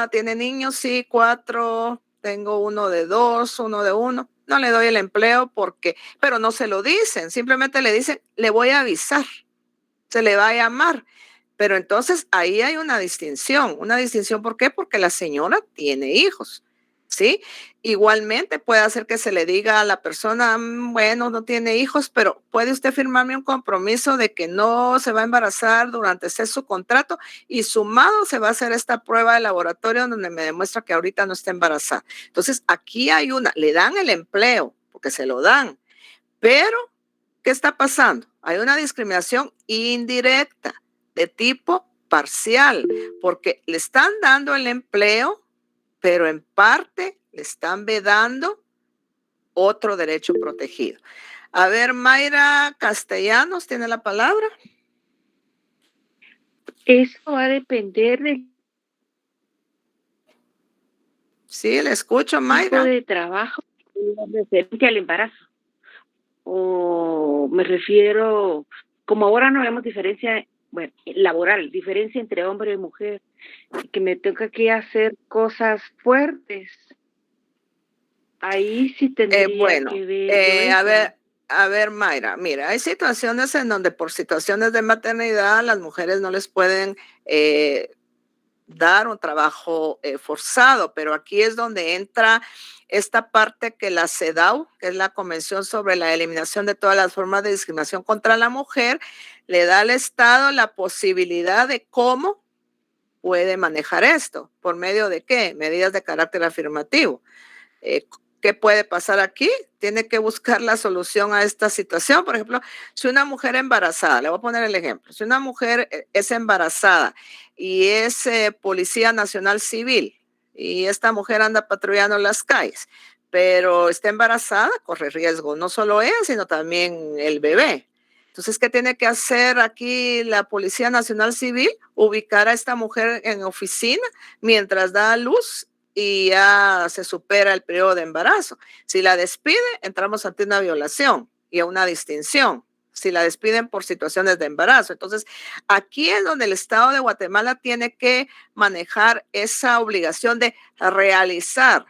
¿tiene niños? Sí, 4, tengo uno de 2, uno de 1. No le doy el empleo pero no se lo dicen, simplemente le dicen, le voy a avisar, se le va a llamar. Pero entonces ahí hay una distinción. ¿Por qué? Porque la señora tiene hijos, ¿sí? Igualmente puede hacer que se le diga a la persona, bueno, no tiene hijos, pero ¿puede usted firmarme un compromiso de que no se va a embarazar durante su contrato? Y sumado se va a hacer esta prueba de laboratorio donde me demuestra que ahorita no está embarazada. Entonces aquí le dan el empleo, porque se lo dan, pero ¿qué está pasando? Hay una discriminación indirecta de tipo parcial, porque le están dando el empleo, pero en parte le están vedando otro derecho protegido. A ver, Mayra Castellanos tiene la palabra. Eso va a depender del Sí, le escucho, Mayra. tipo de trabajo referente al embarazo. O me refiero, como ahora no vemos diferencia, bueno, laboral, diferencia entre hombre y mujer, que me toca que hacer cosas fuertes. Ahí sí tendría que ver. A ver, Mayra, mira, hay situaciones en donde por situaciones de maternidad las mujeres no les pueden dar un trabajo forzado, pero aquí es donde entra esta parte que la CEDAW, que es la Convención sobre la Eliminación de todas las formas de discriminación contra la mujer, le da al Estado la posibilidad de cómo puede manejar esto, por medio de qué, medidas de carácter afirmativo. ¿Qué puede pasar aquí? Tiene que buscar la solución a esta situación. Por ejemplo, si una mujer embarazada, le voy a poner el ejemplo, si una mujer es embarazada y es policía nacional civil y esta mujer anda patrullando las calles, pero está embarazada, corre riesgo no solo ella, sino también el bebé. Entonces, ¿qué tiene que hacer aquí la Policía Nacional Civil? Ubicar a esta mujer en oficina mientras da a luz y ya se supera el periodo de embarazo. Si la despide, entramos ante una violación y a una distinción. Si la despiden por situaciones de embarazo. Entonces, aquí es donde el Estado de Guatemala tiene que manejar esa obligación de realizar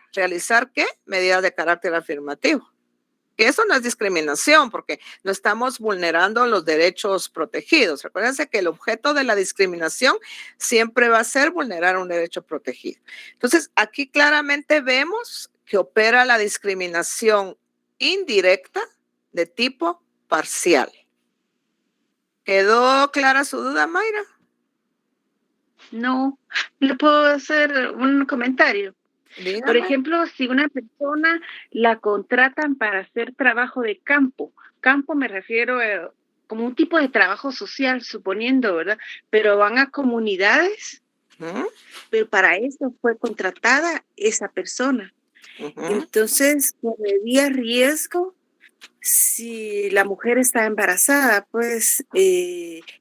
¿qué? Medidas de carácter afirmativo. Que eso no es discriminación porque no estamos vulnerando los derechos protegidos. Recuérdense que el objeto de la discriminación siempre va a ser vulnerar un derecho protegido. Entonces, aquí claramente vemos que opera la discriminación indirecta de tipo parcial. ¿Quedó clara su duda, Mayra? No, le puedo hacer un comentario. Dígame. Por ejemplo, si una persona la contratan para hacer trabajo de campo me refiero como un tipo de trabajo social, suponiendo, ¿verdad? Pero van a comunidades, pero para eso fue contratada esa persona. Entonces, correría riesgo si la mujer está embarazada, pues,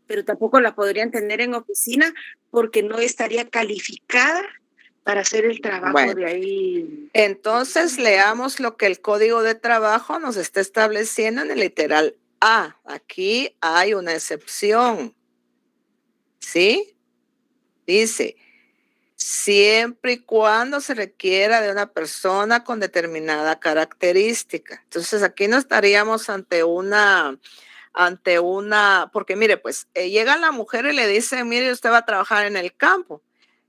pero tampoco la podrían tener en oficina porque no estaría calificada para hacer el trabajo de ahí. Entonces, leamos lo que el Código de Trabajo nos está estableciendo en el literal A. Aquí hay una excepción. ¿Sí? Dice, siempre y cuando se requiera de una persona con determinada característica. Entonces, aquí no estaríamos ante una, porque mire, pues, llega la mujer y le dice, mire, usted va a trabajar en el campo.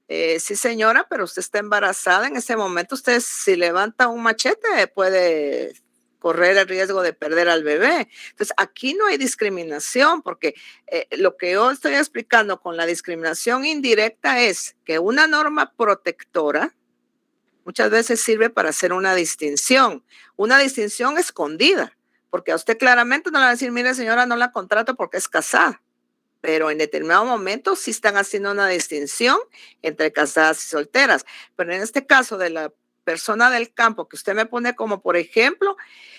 Sí, señora, pero usted está embarazada. En ese momento usted si levanta un machete puede correr el riesgo de perder al bebé. Entonces, aquí no hay discriminación porque lo que yo estoy explicando con la discriminación indirecta es que una norma protectora muchas veces sirve para hacer una distinción escondida, porque a usted claramente no le va a decir, mire señora, no la contrato porque es casada. Pero en determinado momento sí están haciendo una distinción entre casadas y solteras. Pero en este caso de la persona del campo que usted me pone como, por ejemplo,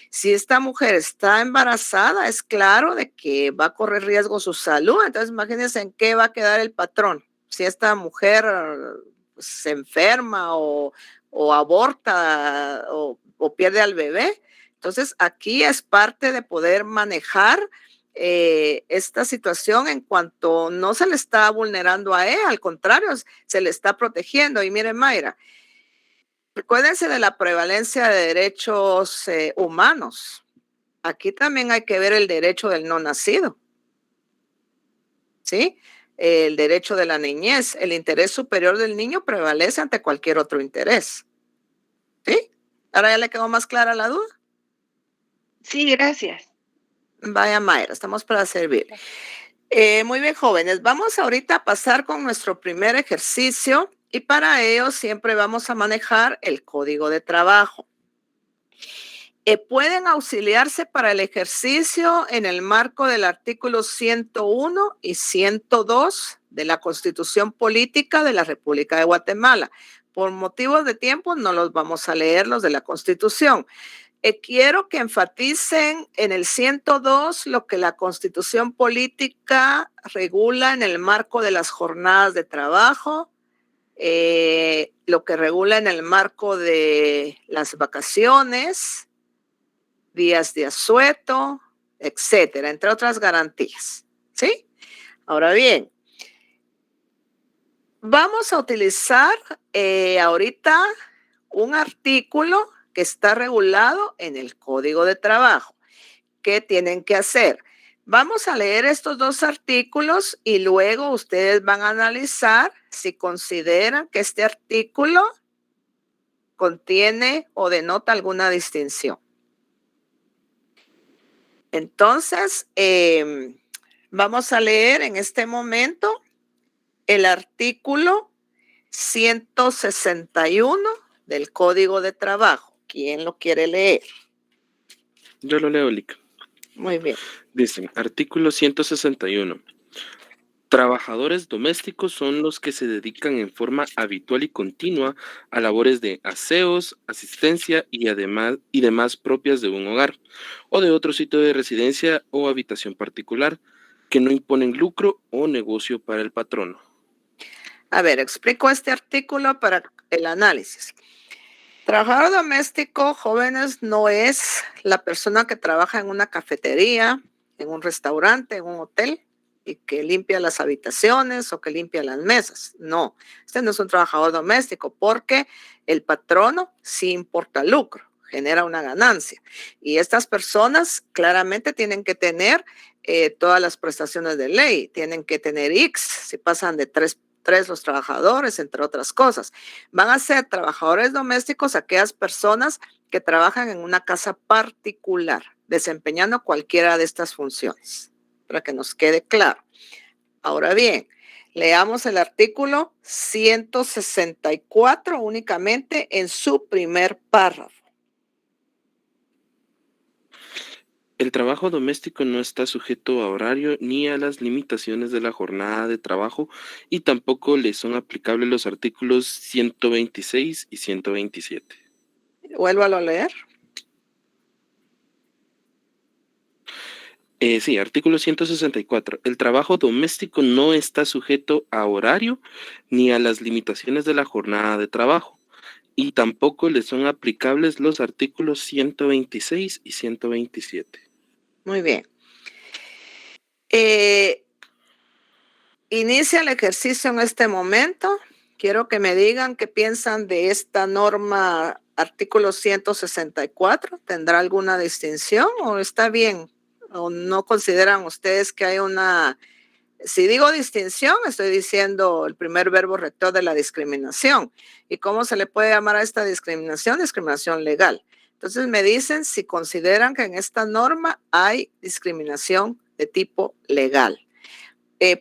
si esta mujer está embarazada, es claro de que va a correr riesgo su salud. Entonces, imagínense en qué va a quedar el patrón. Si esta mujer pues, se enferma o aborta o pierde al bebé. Entonces, aquí es parte de poder manejar esta situación en cuanto no se le está vulnerando a él, al contrario, se le está protegiendo. Y miren, Mayra, recuérdense de la prevalencia de derechos humanos. Aquí también hay que ver el derecho del no nacido, ¿sí? El derecho de la niñez, el interés superior del niño prevalece ante cualquier otro interés, ¿sí? ¿Ahora ya le quedó más clara la duda? Sí, gracias. Vaya, Mayra, estamos para servir. Muy bien, jóvenes, vamos ahorita a pasar con nuestro primer ejercicio y para ello siempre vamos a manejar el código de trabajo. Pueden auxiliarse para el ejercicio en el marco del artículo 101 y 102 de la Constitución Política de la República de Guatemala. Por motivos de tiempo no los vamos a leer, los de la Constitución. Quiero que enfaticen en el 102 lo que la Constitución Política regula en el marco de las jornadas de trabajo, lo que regula en el marco de las vacaciones, días de asueto, etcétera, entre otras garantías, ¿sí? Ahora bien, vamos a utilizar ahorita un artículo que está regulado en el Código de Trabajo. ¿Qué tienen que hacer? Vamos a leer estos dos artículos y luego ustedes van a analizar si consideran que este artículo contiene o denota alguna distinción. Entonces, vamos a leer en este momento el artículo 161 del Código de Trabajo. ¿Quién lo quiere leer? Yo lo leo, Lica. Muy bien. Dice, artículo 161. Trabajadores domésticos son los que se dedican en forma habitual y continua a labores de aseos, asistencia y demás propias de un hogar o de otro sitio de residencia o habitación particular que no imponen lucro o negocio para el patrono. A ver, explico este artículo para el análisis. Trabajador doméstico, jóvenes, no es la persona que trabaja en una cafetería, en un restaurante, en un hotel y que limpia las habitaciones o que limpia las mesas. No, este no es un trabajador doméstico porque el patrono sí importa lucro, genera una ganancia. Y estas personas claramente tienen que tener todas las prestaciones de ley, tienen que tener X, si pasan de tres los trabajadores, entre otras cosas. Van a ser trabajadores domésticos aquellas personas que trabajan en una casa particular, desempeñando cualquiera de estas funciones, para que nos quede claro. Ahora bien, leamos el artículo 164 únicamente en su primer párrafo. El trabajo doméstico no está sujeto a horario ni a las limitaciones de la jornada de trabajo y tampoco le son aplicables los artículos 126 y 127. Vuélvalo a leer. Sí, artículo 164. El trabajo doméstico no está sujeto a horario ni a las limitaciones de la jornada de trabajo y tampoco le son aplicables los artículos 126 y 127. Muy bien. Inicia el ejercicio en este momento. Quiero que me digan qué piensan de esta norma, artículo 164. ¿Tendrá alguna distinción o está bien? ¿O no consideran ustedes que hay una... Si digo distinción, estoy diciendo el primer verbo rector de la discriminación. ¿Y cómo se le puede llamar a esta discriminación? Discriminación legal. Entonces me dicen si consideran que en esta norma hay discriminación de tipo legal.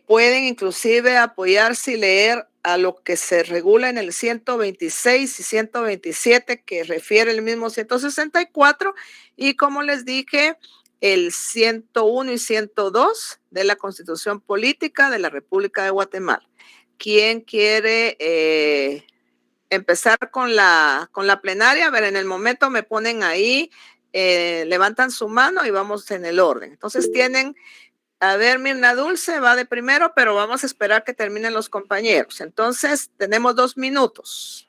Pueden inclusive apoyarse y leer a lo que se regula en el 126 y 127 que refiere el mismo 164 y como les dije, el 101 y 102 de la Constitución Política de la República de Guatemala. ¿Quién quiere empezar con la plenaria. A ver, en el momento me ponen ahí, levantan su mano y vamos en el orden. Entonces tienen, a ver, Mirna Dulce va de primero, pero vamos a esperar que terminen los compañeros. Entonces tenemos 2 minutos.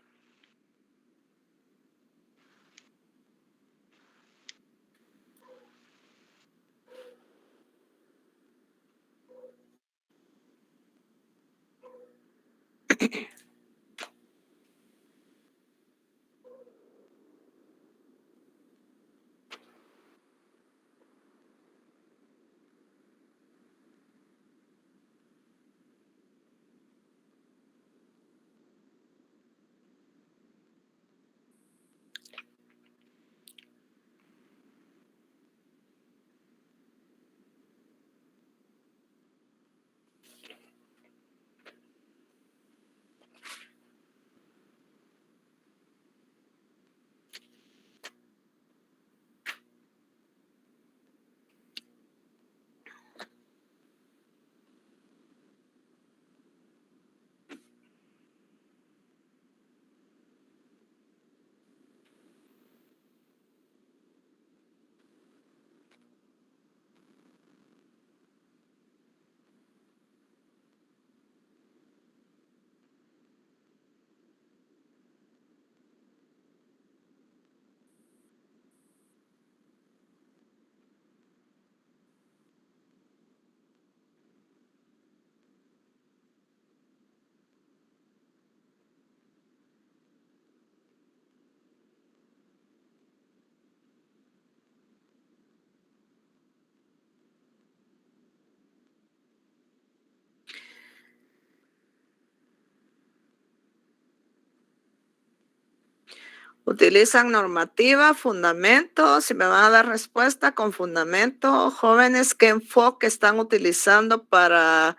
Utilizan normativa, fundamento. Si me van a dar respuesta con fundamento, jóvenes, ¿qué enfoque están utilizando para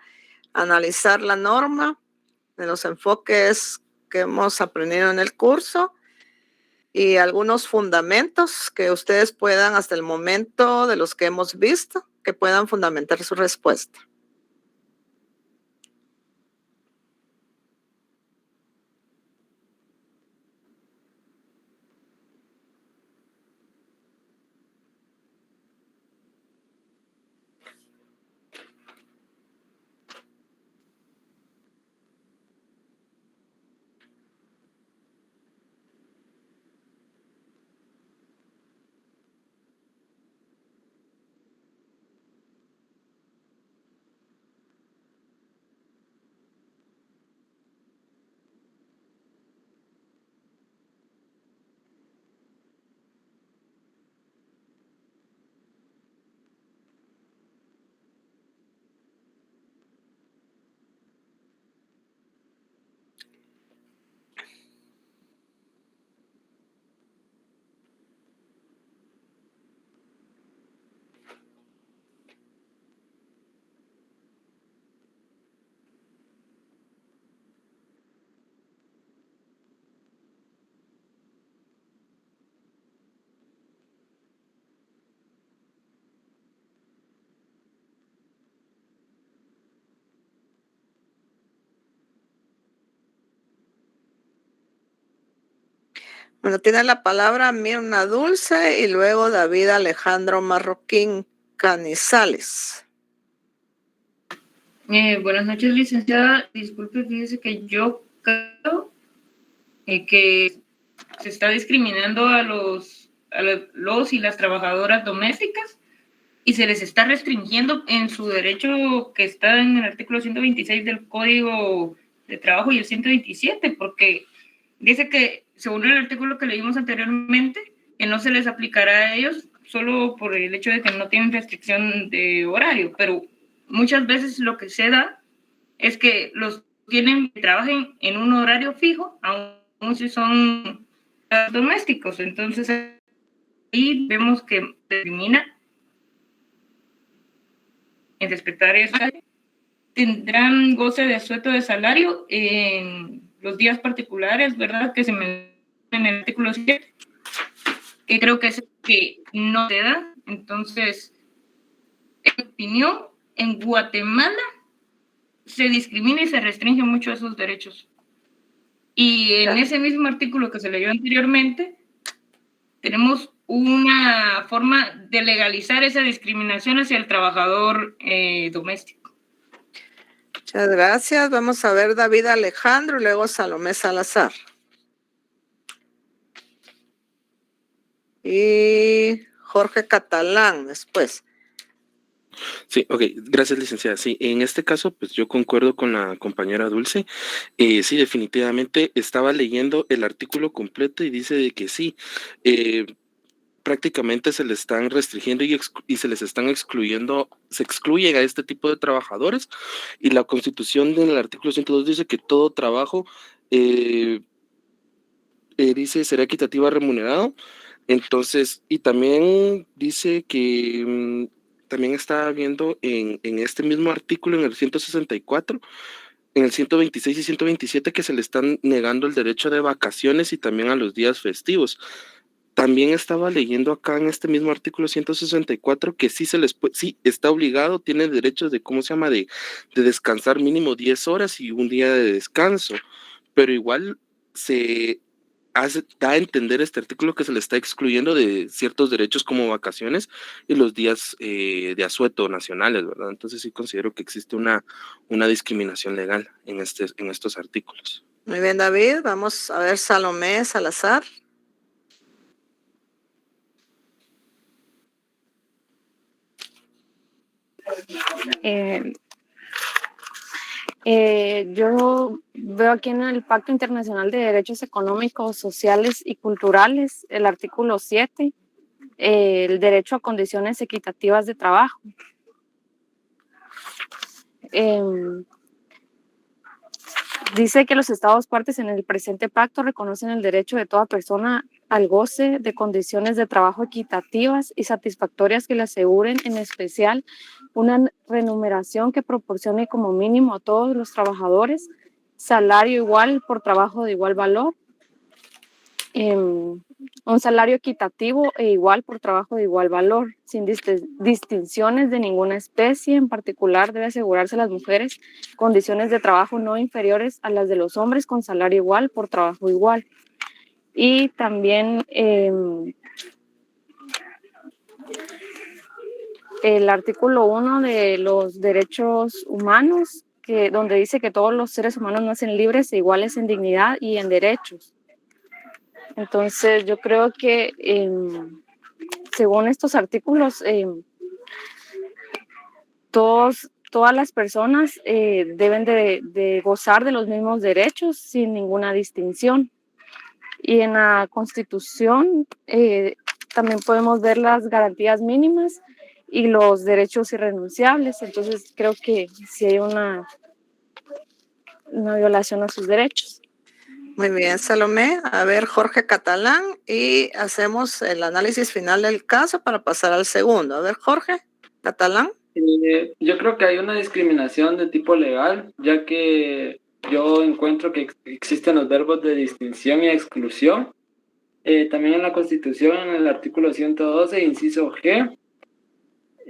analizar la norma? De los enfoques que hemos aprendido en el curso y algunos fundamentos que ustedes puedan, hasta el momento de los que hemos visto, que puedan fundamentar su respuesta. Bueno, tiene la palabra Mirna Dulce y luego David Alejandro Marroquín Canizales. Buenas noches, licenciada. Disculpe, fíjese que yo creo que se está discriminando a los y las trabajadoras domésticas y se les está restringiendo en su derecho que está en el artículo 126 del Código de Trabajo y el 127, porque dice que, según el artículo que leímos anteriormente, que no se les aplicará a ellos solo por el hecho de que no tienen restricción de horario, pero muchas veces lo que se da es que los tienen que trabajen en un horario fijo, aun si son domésticos. Entonces, ahí vemos que termina en respetar eso. Tendrán goce de asueto de salario en los días particulares, ¿verdad? Que se menciona en el artículo 7, que creo que es el que no se da. Entonces, en mi opinión, en Guatemala se discrimina y se restringe mucho esos derechos. Y en ese mismo artículo que se leyó anteriormente, tenemos una forma de legalizar esa discriminación hacia el trabajador doméstico. Muchas gracias. Vamos a ver David Alejandro y luego Salomé Salazar. Y Jorge Catalán después. Sí, ok, gracias licenciada. Sí, en este caso, pues yo concuerdo con la compañera Dulce. Sí, definitivamente estaba leyendo el artículo completo y dice de que sí, prácticamente se les están restringiendo y se les están excluyendo, se excluyen a este tipo de trabajadores, y la Constitución en el artículo 102 dice que todo trabajo dice será equitativo remunerado. Entonces, y también dice que también estaba viendo en este mismo artículo, en el 164, en el 126 y 127, que se le están negando el derecho de vacaciones y también a los días festivos. También estaba leyendo acá en este mismo artículo 164 que sí sí está obligado, tiene derechos de, ¿cómo se llama?, de descansar mínimo 10 horas y un día de descanso, pero igual se da a entender este artículo que se le está excluyendo de ciertos derechos como vacaciones y los días de asueto nacionales, ¿verdad? Entonces sí considero que existe una discriminación legal en estos artículos. Muy bien, David. Vamos a ver Salomé Salazar. Yo veo aquí en el Pacto Internacional de Derechos Económicos, Sociales y Culturales, el artículo 7, el derecho a condiciones equitativas de trabajo. Dice que los Estados partes en el presente pacto reconocen el derecho de toda persona al goce de condiciones de trabajo equitativas y satisfactorias que le aseguren, en especial, una remuneración que proporcione como mínimo a todos los trabajadores salario igual por trabajo de igual valor, un salario equitativo e igual por trabajo de igual valor, sin distinciones de ninguna especie. En particular, debe asegurarse a las mujeres condiciones de trabajo no inferiores a las de los hombres con salario igual por trabajo igual. Y también el artículo 1 de los derechos humanos, donde dice que todos los seres humanos nacen libres e iguales en dignidad y en derechos. Entonces, yo creo que según estos artículos, todas las personas deben de gozar de los mismos derechos sin ninguna distinción. Y en la Constitución también podemos ver las garantías mínimas y los derechos irrenunciables. Entonces, creo que sí hay una violación a sus derechos. Muy bien, Salomé. A ver, Jorge Catalán, y hacemos el análisis final del caso para pasar al segundo. A ver, Jorge Catalán. Yo creo que hay una discriminación de tipo legal, ya que yo encuentro que existen los verbos de distinción y exclusión. También en la Constitución, en el artículo 112, inciso G,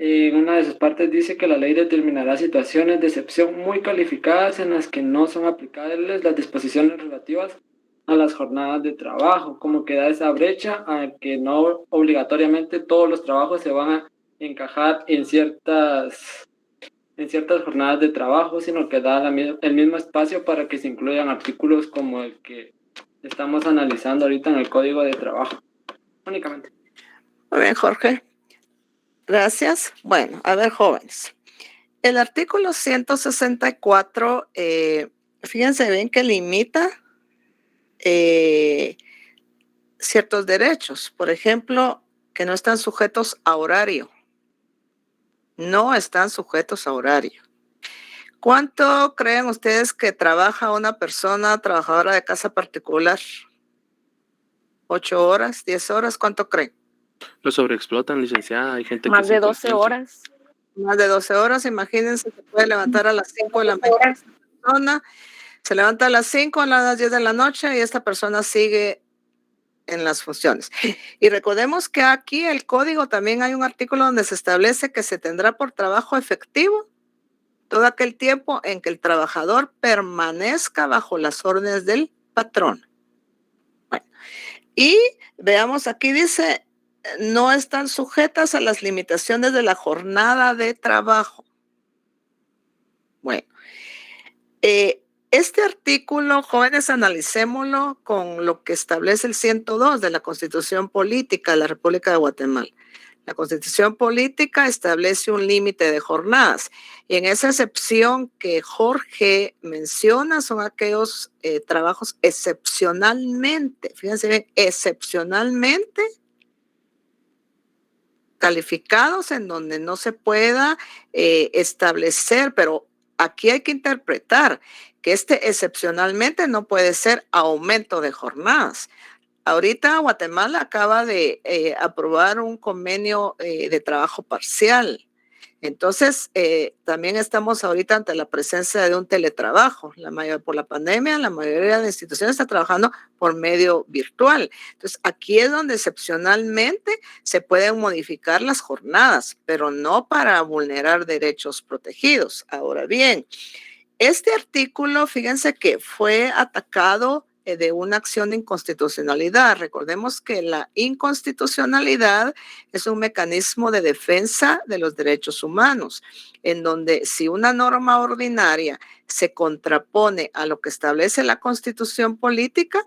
en una de sus partes dice que la ley determinará situaciones de excepción muy calificadas en las que no son aplicables las disposiciones relativas a las jornadas de trabajo, como que da esa brecha a que no obligatoriamente todos los trabajos se van a encajar en ciertas jornadas de trabajo, sino que da el mismo espacio para que se incluyan artículos como el que estamos analizando ahorita en el Código de Trabajo. Únicamente. Muy bien, Jorge. Gracias. Bueno, a ver, jóvenes. El artículo 164, fíjense bien que limita ciertos derechos. Por ejemplo, que no están sujetos a horario. No están sujetos a horario. ¿Cuánto creen ustedes que trabaja una persona trabajadora de casa particular? ¿8 horas? ¿10 horas? ¿Cuánto creen? Lo sobreexplotan, licenciada. Hay gente más que de 12 horas. Más de 12 horas. Imagínense, se puede levantar a las 5 de la mañana. Esta persona se levanta a las 5, a las 10 de la noche y esta persona sigue en las funciones. Y recordemos que aquí el código también hay un artículo donde se establece que se tendrá por trabajo efectivo todo aquel tiempo en que el trabajador permanezca bajo las órdenes del patrón. Bueno, y veamos, aquí dice, no están sujetas a las limitaciones de la jornada de trabajo. Bueno, este artículo, jóvenes, analicémoslo con lo que establece el 102 de la Constitución Política de la República de Guatemala. La Constitución Política establece un límite de jornadas y en esa excepción que Jorge menciona son aquellos trabajos excepcionalmente, fíjense bien, excepcionalmente calificados en donde no se pueda establecer, pero aquí hay que interpretar que excepcionalmente no puede ser aumento de jornadas. Ahorita Guatemala acaba de aprobar un convenio de trabajo parcial. Entonces, también estamos ahorita ante la presencia de un teletrabajo. Por la pandemia, la mayoría de instituciones está trabajando por medio virtual. Entonces, aquí es donde excepcionalmente se pueden modificar las jornadas, pero no para vulnerar derechos protegidos. Ahora bien, este artículo, fíjense que fue atacado de una acción de inconstitucionalidad. Recordemos que la inconstitucionalidad es un mecanismo de defensa de los derechos humanos, en donde si una norma ordinaria se contrapone a lo que establece la Constitución política,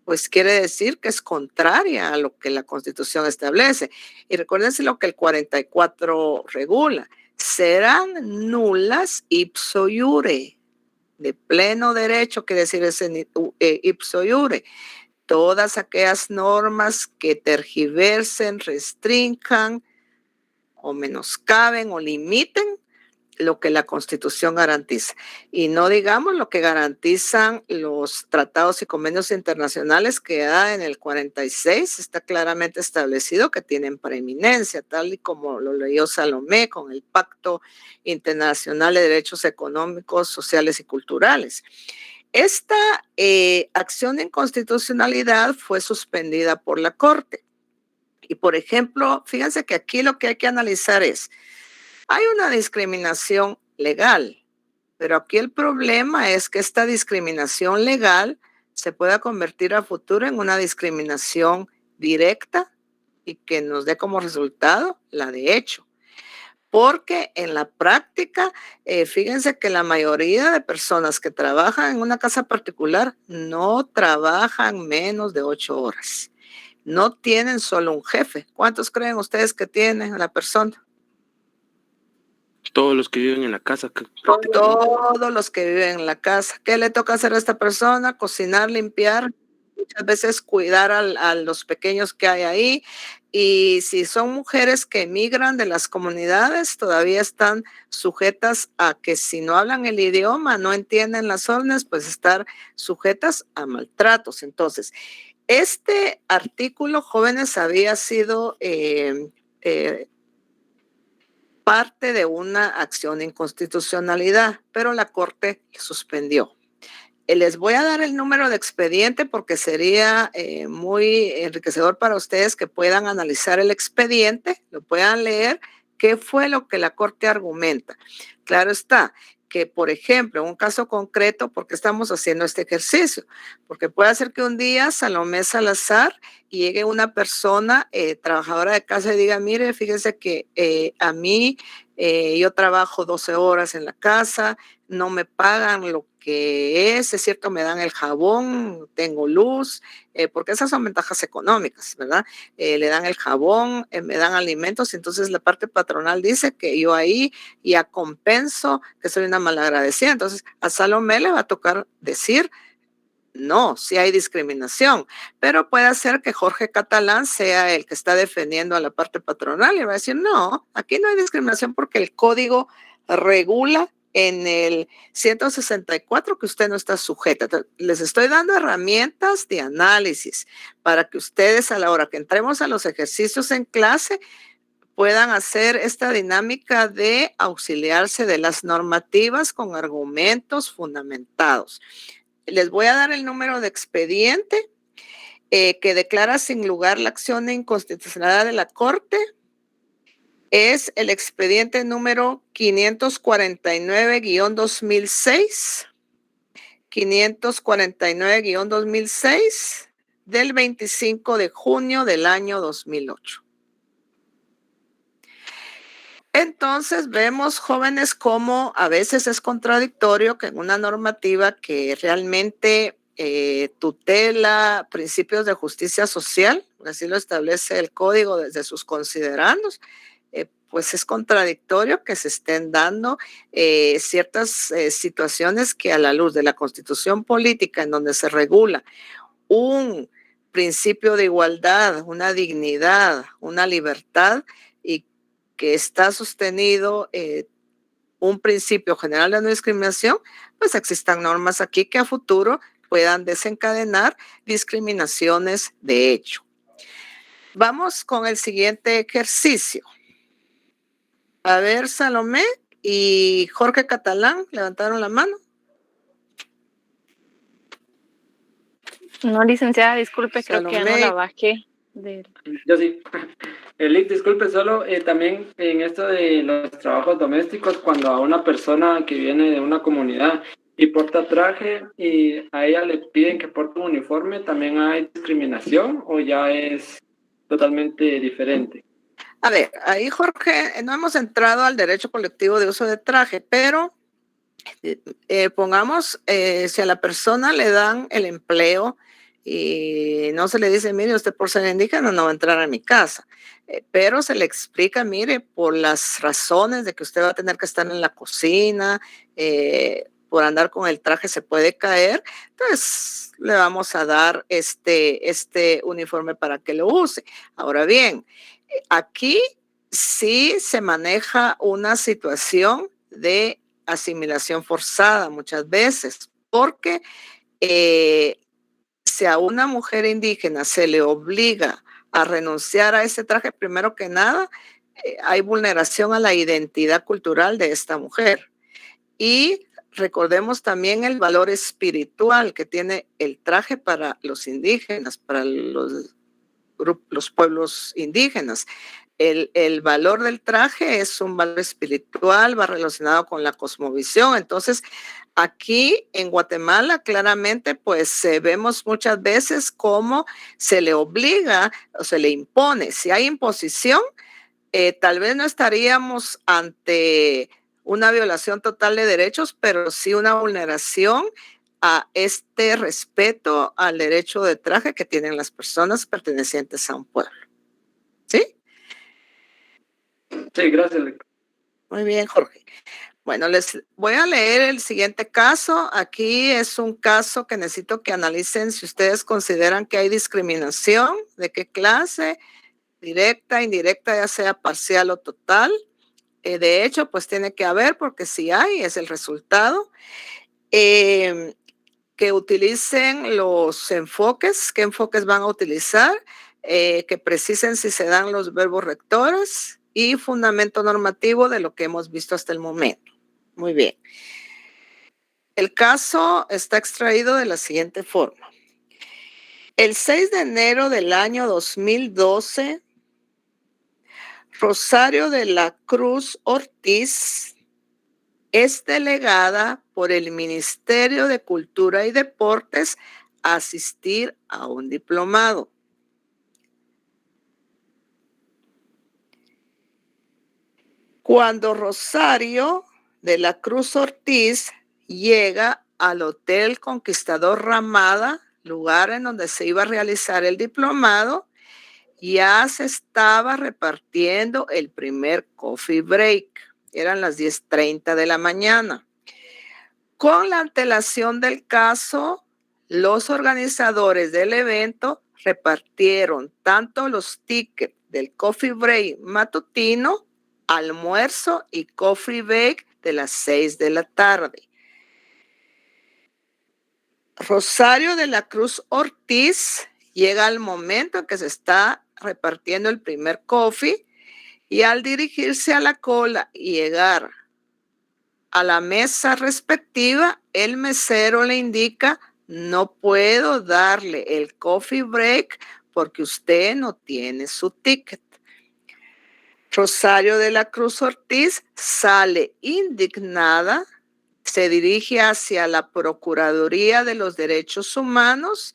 pues quiere decir que es contraria a lo que la Constitución establece. Y recuérdense lo que el 44 regula. Serán nulas ipso iure. De pleno derecho, quiere decir ese ipso iure, todas aquellas normas que tergiversen, restrinjan o menoscaben o limiten lo que la Constitución garantiza. Y no digamos lo que garantizan los tratados y convenios internacionales que ya en el 46 está claramente establecido que tienen preeminencia, tal y como lo leyó Salomé con el Pacto Internacional de Derechos Económicos, Sociales y Culturales. Esta acción de inconstitucionalidad fue suspendida por la Corte. Y, por ejemplo, fíjense que aquí lo que hay que analizar es, hay una discriminación legal, pero aquí el problema es que esta discriminación legal se pueda convertir a futuro en una discriminación directa y que nos dé como resultado la de hecho. Porque en la práctica, fíjense que la mayoría de personas que trabajan en una casa particular no trabajan menos de 8 horas. No tienen solo un jefe. ¿Cuántos creen ustedes que tiene la persona? Todos los que viven en la casa. Todos los que viven en la casa. ¿Qué le toca hacer a esta persona? Cocinar, limpiar, muchas veces cuidar a los pequeños que hay ahí. Y si son mujeres que emigran de las comunidades, todavía están sujetas a que si no hablan el idioma, no entienden las órdenes, pues estar sujetas a maltratos. Entonces, este artículo, jóvenes, había sido parte de una acción de inconstitucionalidad, pero la Corte suspendió. Les voy a dar el número de expediente porque sería muy enriquecedor para ustedes que puedan analizar el expediente, lo puedan leer, qué fue lo que la Corte argumenta. Claro está que, por ejemplo, en un caso concreto, ¿por qué estamos haciendo este ejercicio? Porque puede ser que un día Salomé Salazar llegue una persona trabajadora de casa y diga, mire, fíjese que a mí yo trabajo 12 horas en la casa, no me pagan lo que es cierto, me dan el jabón, tengo luz, porque esas son ventajas económicas, ¿verdad? Le dan el jabón, me dan alimentos, entonces la parte patronal dice que yo ahí ya compenso que soy una malagradecida. Entonces a Salomé le va a tocar decir, no, sí hay discriminación, pero puede ser que Jorge Catalán sea el que está defendiendo a la parte patronal y va a decir, no, aquí no hay discriminación porque el código regula en el 164 que usted no está sujeta. Les estoy dando herramientas de análisis para que ustedes a la hora que entremos a los ejercicios en clase puedan hacer esta dinámica de auxiliarse de las normativas con argumentos fundamentados. Les voy a dar el número de expediente que declara sin lugar la acción de inconstitucionalidad de la Corte. Es el expediente número 549-2006. 549-2006 del 25 de junio del año 2008. Entonces vemos, jóvenes, cómo a veces es contradictorio que en una normativa que realmente tutela principios de justicia social, así lo establece el código desde sus considerandos, pues es contradictorio que se estén dando ciertas situaciones que a la luz de la Constitución política, en donde se regula un principio de igualdad, una dignidad, una libertad, y que está sostenido un principio general de no discriminación, pues existan normas aquí que a futuro puedan desencadenar discriminaciones de hecho. Vamos con el siguiente ejercicio. A ver, Salomé y Jorge Catalán, levantaron la mano. No, licenciada, disculpe, creo que ya no la bajé. Yo sí. Elic, disculpe, solo también en esto de los trabajos domésticos, cuando a una persona que viene de una comunidad y porta traje y a ella le piden que porte un uniforme, ¿también hay discriminación o ya es totalmente diferente? A ver, ahí, Jorge, no hemos entrado al derecho colectivo de uso de traje, pero pongamos, si a la persona le dan el empleo y no se le dice, mire, usted por ser indígena no va a entrar a mi casa, pero se le explica, mire, por las razones de que usted va a tener que estar en la cocina, por andar con el traje se puede caer, entonces le vamos a dar este uniforme para que lo use. Ahora bien, aquí sí se maneja una situación de asimilación forzada muchas veces, porque si a una mujer indígena se le obliga a renunciar a ese traje, primero que nada, hay vulneración a la identidad cultural de esta mujer. Y recordemos también el valor espiritual que tiene el traje para los indígenas, para los pueblos indígenas. El valor del traje es un valor espiritual, va relacionado con la cosmovisión. Entonces, aquí en Guatemala, claramente, pues vemos muchas veces cómo se le obliga o se le impone. Si hay imposición, tal vez no estaríamos ante una violación total de derechos, pero sí una vulneración a este respeto al derecho de traje que tienen las personas pertenecientes a un pueblo. ¿Sí? Sí, gracias. Muy bien, Jorge. Bueno, les voy a leer el siguiente caso. Aquí es un caso que necesito que analicen si ustedes consideran que hay discriminación, de qué clase, directa, indirecta, ya sea parcial o total. De hecho, pues tiene que haber, porque si hay, es el resultado. Que utilicen los enfoques, qué enfoques van a utilizar, que precisen si se dan los verbos rectores y fundamento normativo de lo que hemos visto hasta el momento. Muy bien. El caso está extraído de la siguiente forma. El 6 de enero del año 2012, Rosario de la Cruz Ortiz es delegada por el Ministerio de Cultura y Deportes a asistir a un diplomado. Cuando Rosario de la Cruz Ortiz llega al Hotel Conquistador Ramada, lugar en donde se iba a realizar el diplomado, ya se estaba repartiendo el primer coffee break. Eran las 10:30 de la mañana. Con la antelación del caso, los organizadores del evento repartieron tanto los tickets del coffee break matutino, almuerzo y coffee break de las 6 de la tarde. Rosario de la Cruz Ortiz llega al momento en que se está repartiendo el primer coffee y al dirigirse a la cola y llegar a la mesa respectiva, el mesero le indica: no puedo darle el coffee break porque usted no tiene su ticket. Rosario de la Cruz Ortiz sale indignada se dirige hacia la Procuraduría de los Derechos Humanos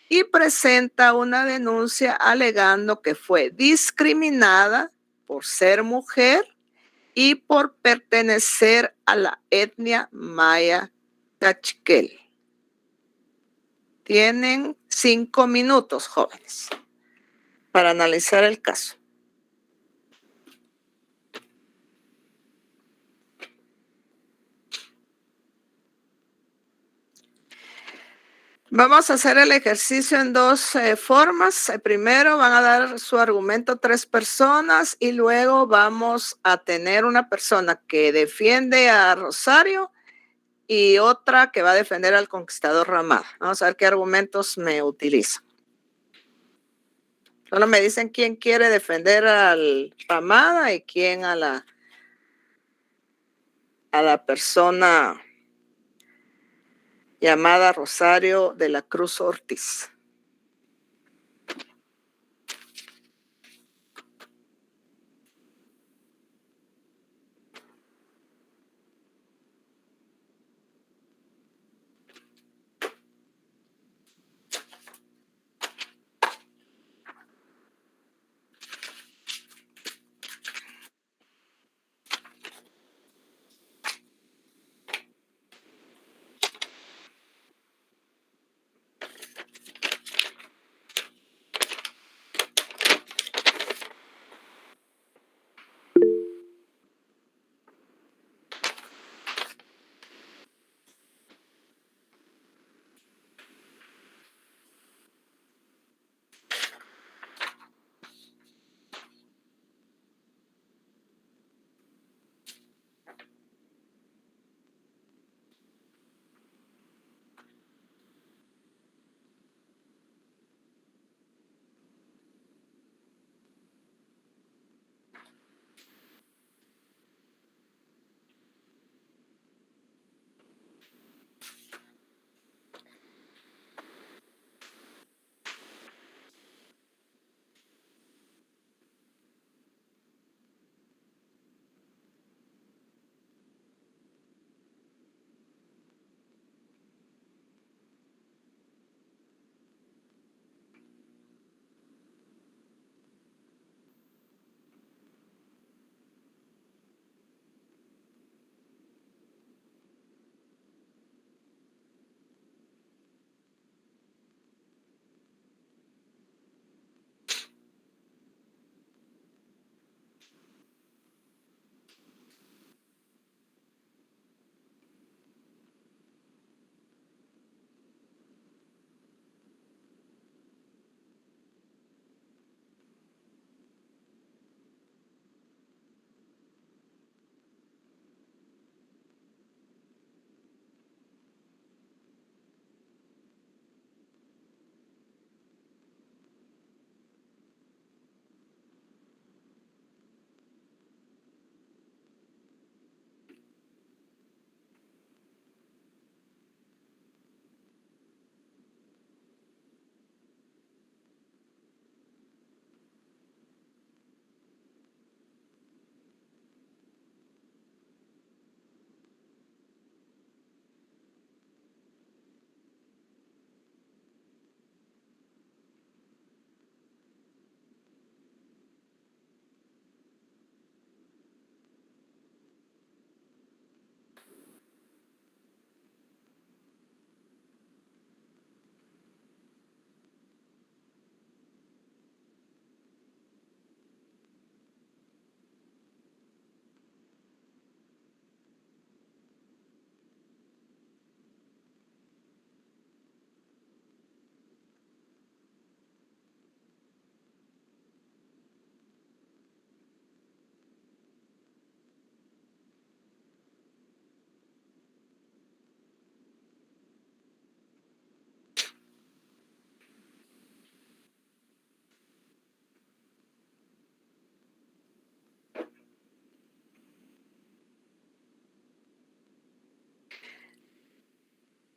y presenta una denuncia alegando que fue discriminada por ser mujer y por pertenecer a la etnia maya cachiquel. Tienen 5 minutos, jóvenes, para analizar el caso. Vamos a hacer el ejercicio en 2 formas. Primero van a dar su argumento 3 personas y luego vamos a tener una persona que defiende a Rosario y otra que va a defender al conquistador Ramada. Vamos a ver qué argumentos me utilizan. Solo me dicen quién quiere defender al Ramada y quién a la persona llamada Rosario de la Cruz Ortiz.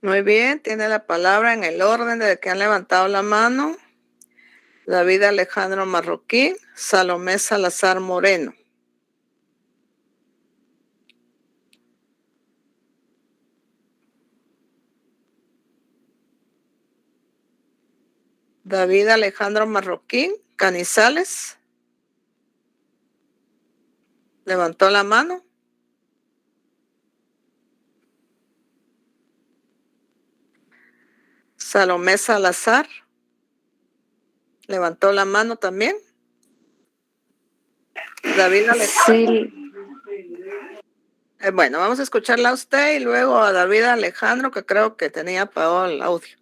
Muy bien, tiene la palabra en el orden de que han levantado la mano. David Alejandro Marroquín, Salomé Salazar Moreno. David Alejandro Marroquín Canizales. Levantó la mano. Salomé Salazar. Levantó la mano también. David Alejandro. Sí, Bueno, vamos a escucharla a usted y luego a David Alejandro, que creo que tenía apagado el audio.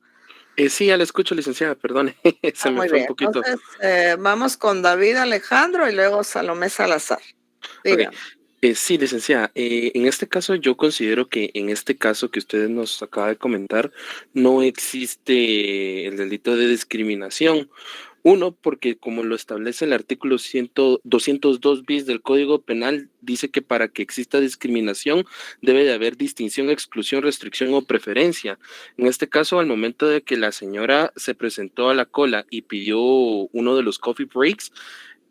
Sí, ya la escucho, licenciada, perdone. Se me Muy fue bien. un poquito. Entonces, vamos con David Alejandro y luego Salomé Salazar. Dígame. Sí, licenciada. En este caso, yo considero que en este caso que usted nos acaba de comentar, no existe el delito de discriminación. Uno, porque como lo establece el artículo 202 bis del Código Penal, dice que para que exista discriminación debe de haber distinción, exclusión, restricción o preferencia. En este caso, al momento de que la señora se presentó a la cola y pidió uno de los coffee breaks,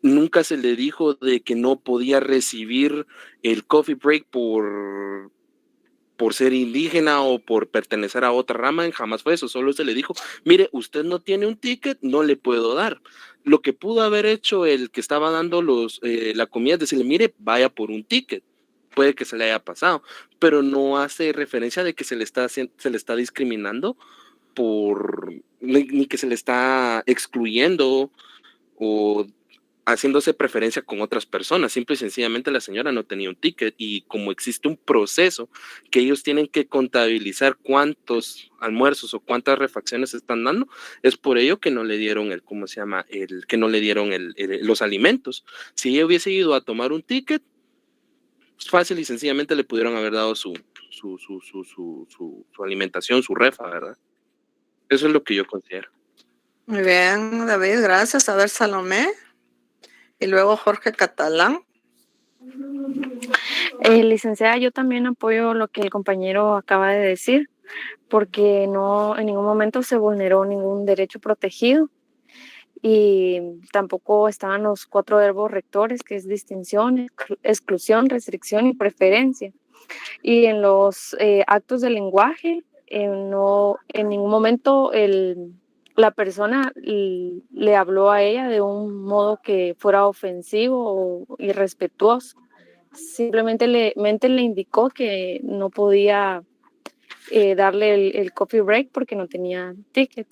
nunca se le dijo de que no podía recibir el coffee break por ser indígena o por pertenecer a otra rama, jamás fue eso, solo se le dijo, mire, usted no tiene un ticket, no le puedo dar. Lo que pudo haber hecho el que estaba dando la comida es decirle, mire, vaya por un ticket, puede que se le haya pasado, pero no hace referencia de que se le está discriminando ni que se le está excluyendo o haciéndose preferencia con otras personas. Simple y sencillamente la señora no tenía un ticket y como existe un proceso que ellos tienen que contabilizar cuántos almuerzos o cuántas refacciones están dando, es por ello que no le dieron los alimentos. Si ella hubiese ido a tomar un ticket, fácil y sencillamente le pudieron haber dado su alimentación, su refa, ¿verdad? Eso es lo que yo considero. Muy bien, David, gracias. A ver, Salomé. Y luego Jorge Catalán. Licenciada, yo también apoyo lo que el compañero acaba de decir, porque no en ningún momento se vulneró ningún derecho protegido y tampoco estaban los 4 verbos rectores, que es distinción, exclusión, restricción y preferencia. Y en los actos de lenguaje, no en ningún momento la persona le habló a ella de un modo que fuera ofensivo o irrespetuoso. Simplemente le indicó que no podía darle el coffee break porque no tenía ticket.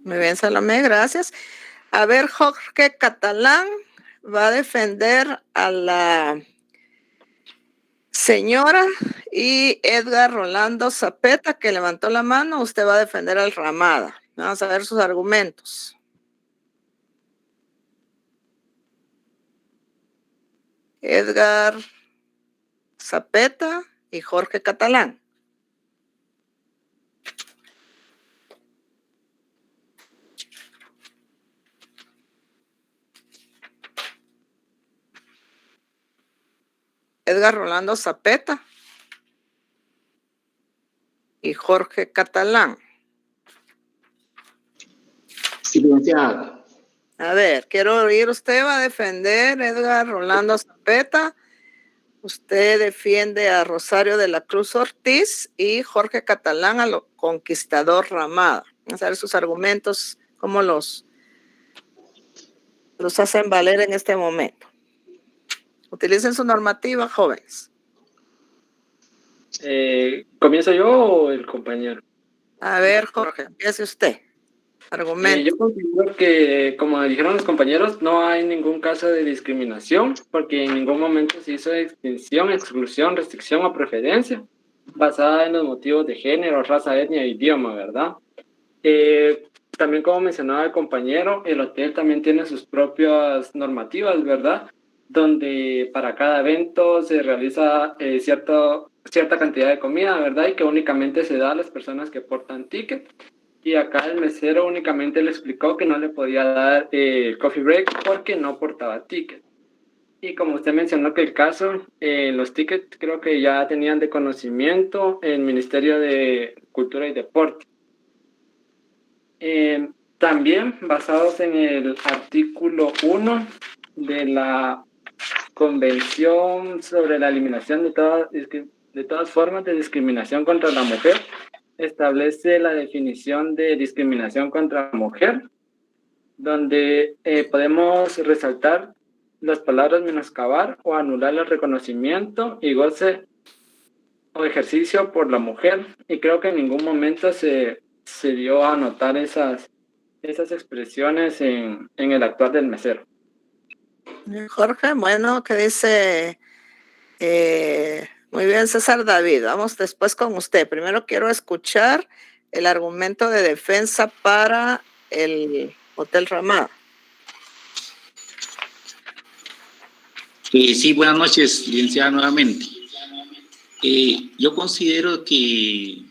Muy bien, Salomé, gracias. A ver, Jorge Catalán va a defender a la señora y Edgar Rolando Zapeta, que levantó la mano. Usted va a defender al Ramada. Vamos a ver sus argumentos. Edgar Zapeta y Jorge Catalán. Edgar Rolando Zapeta y Jorge Catalán. Licenciada. A ver, quiero oír, usted va a defender Edgar Rolando Zapeta, usted defiende a Rosario de la Cruz Ortiz y Jorge Catalán a lo conquistador Ramada. Vamos a ver sus argumentos, cómo los hacen valer en este momento. Utilicen su normativa, jóvenes. ¿Comienzo yo o el compañero? A ver, Jorge, empiece usted. Argumento. Yo considero que, como dijeron los compañeros, no hay ningún caso de discriminación porque en ningún momento se hizo distinción, exclusión, restricción o preferencia basada en los motivos de género, raza, etnia e idioma, ¿verdad? También, como mencionaba el compañero, el hotel también tiene sus propias normativas, ¿verdad? Donde para cada evento se realiza cierta cantidad de comida, ¿verdad? Y que únicamente se da a las personas que portan ticket. Y acá el mesero únicamente le explicó que no le podía dar coffee break porque no portaba ticket. Y como usted mencionó que el caso, los tickets creo que ya tenían de conocimiento el Ministerio de Cultura y Deporte. También basados en el artículo 1 de la Convención sobre la eliminación de todas formas de discriminación contra la mujer, establece la definición de discriminación contra la mujer, donde podemos resaltar las palabras menoscabar o anular el reconocimiento y goce o ejercicio por la mujer. Y creo que en ningún momento se dio a notar esas expresiones en el actuar del mesero. Jorge, bueno, ¿qué dice? Muy bien, César David. Vamos después con usted. Primero quiero escuchar el argumento de defensa para el Hotel Ramada. Sí, buenas noches, licenciada, nuevamente. Yo considero que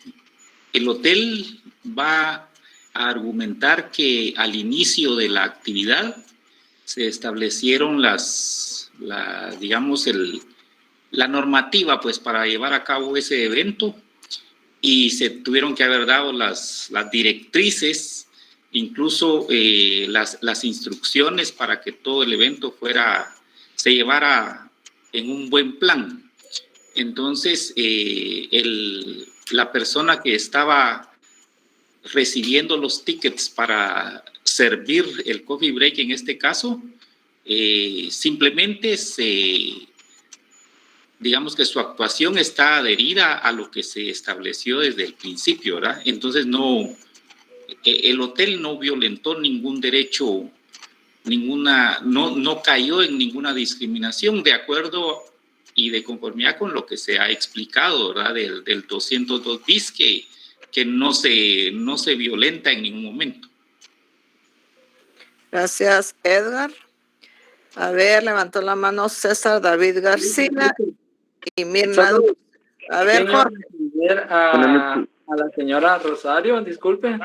el hotel va a argumentar que al inicio de la actividad se establecieron la normativa pues para llevar a cabo ese evento y se tuvieron que haber dado las directrices, incluso las instrucciones para que todo el evento se llevara en un buen plan. Entonces, la persona que estaba recibiendo los tickets para servir el coffee break en este caso, simplemente digamos que su actuación está adherida a lo que se estableció desde el principio, ¿verdad? Entonces el hotel no violentó ningún derecho, no cayó en ninguna discriminación de acuerdo y de conformidad con lo que se ha explicado, ¿verdad? Del 202 bis que no se violenta en ningún momento. Gracias, Edgar. A ver, levantó la mano César David García y Mirna Dulce. A ver, Jorge. A la señora Rosario, disculpe.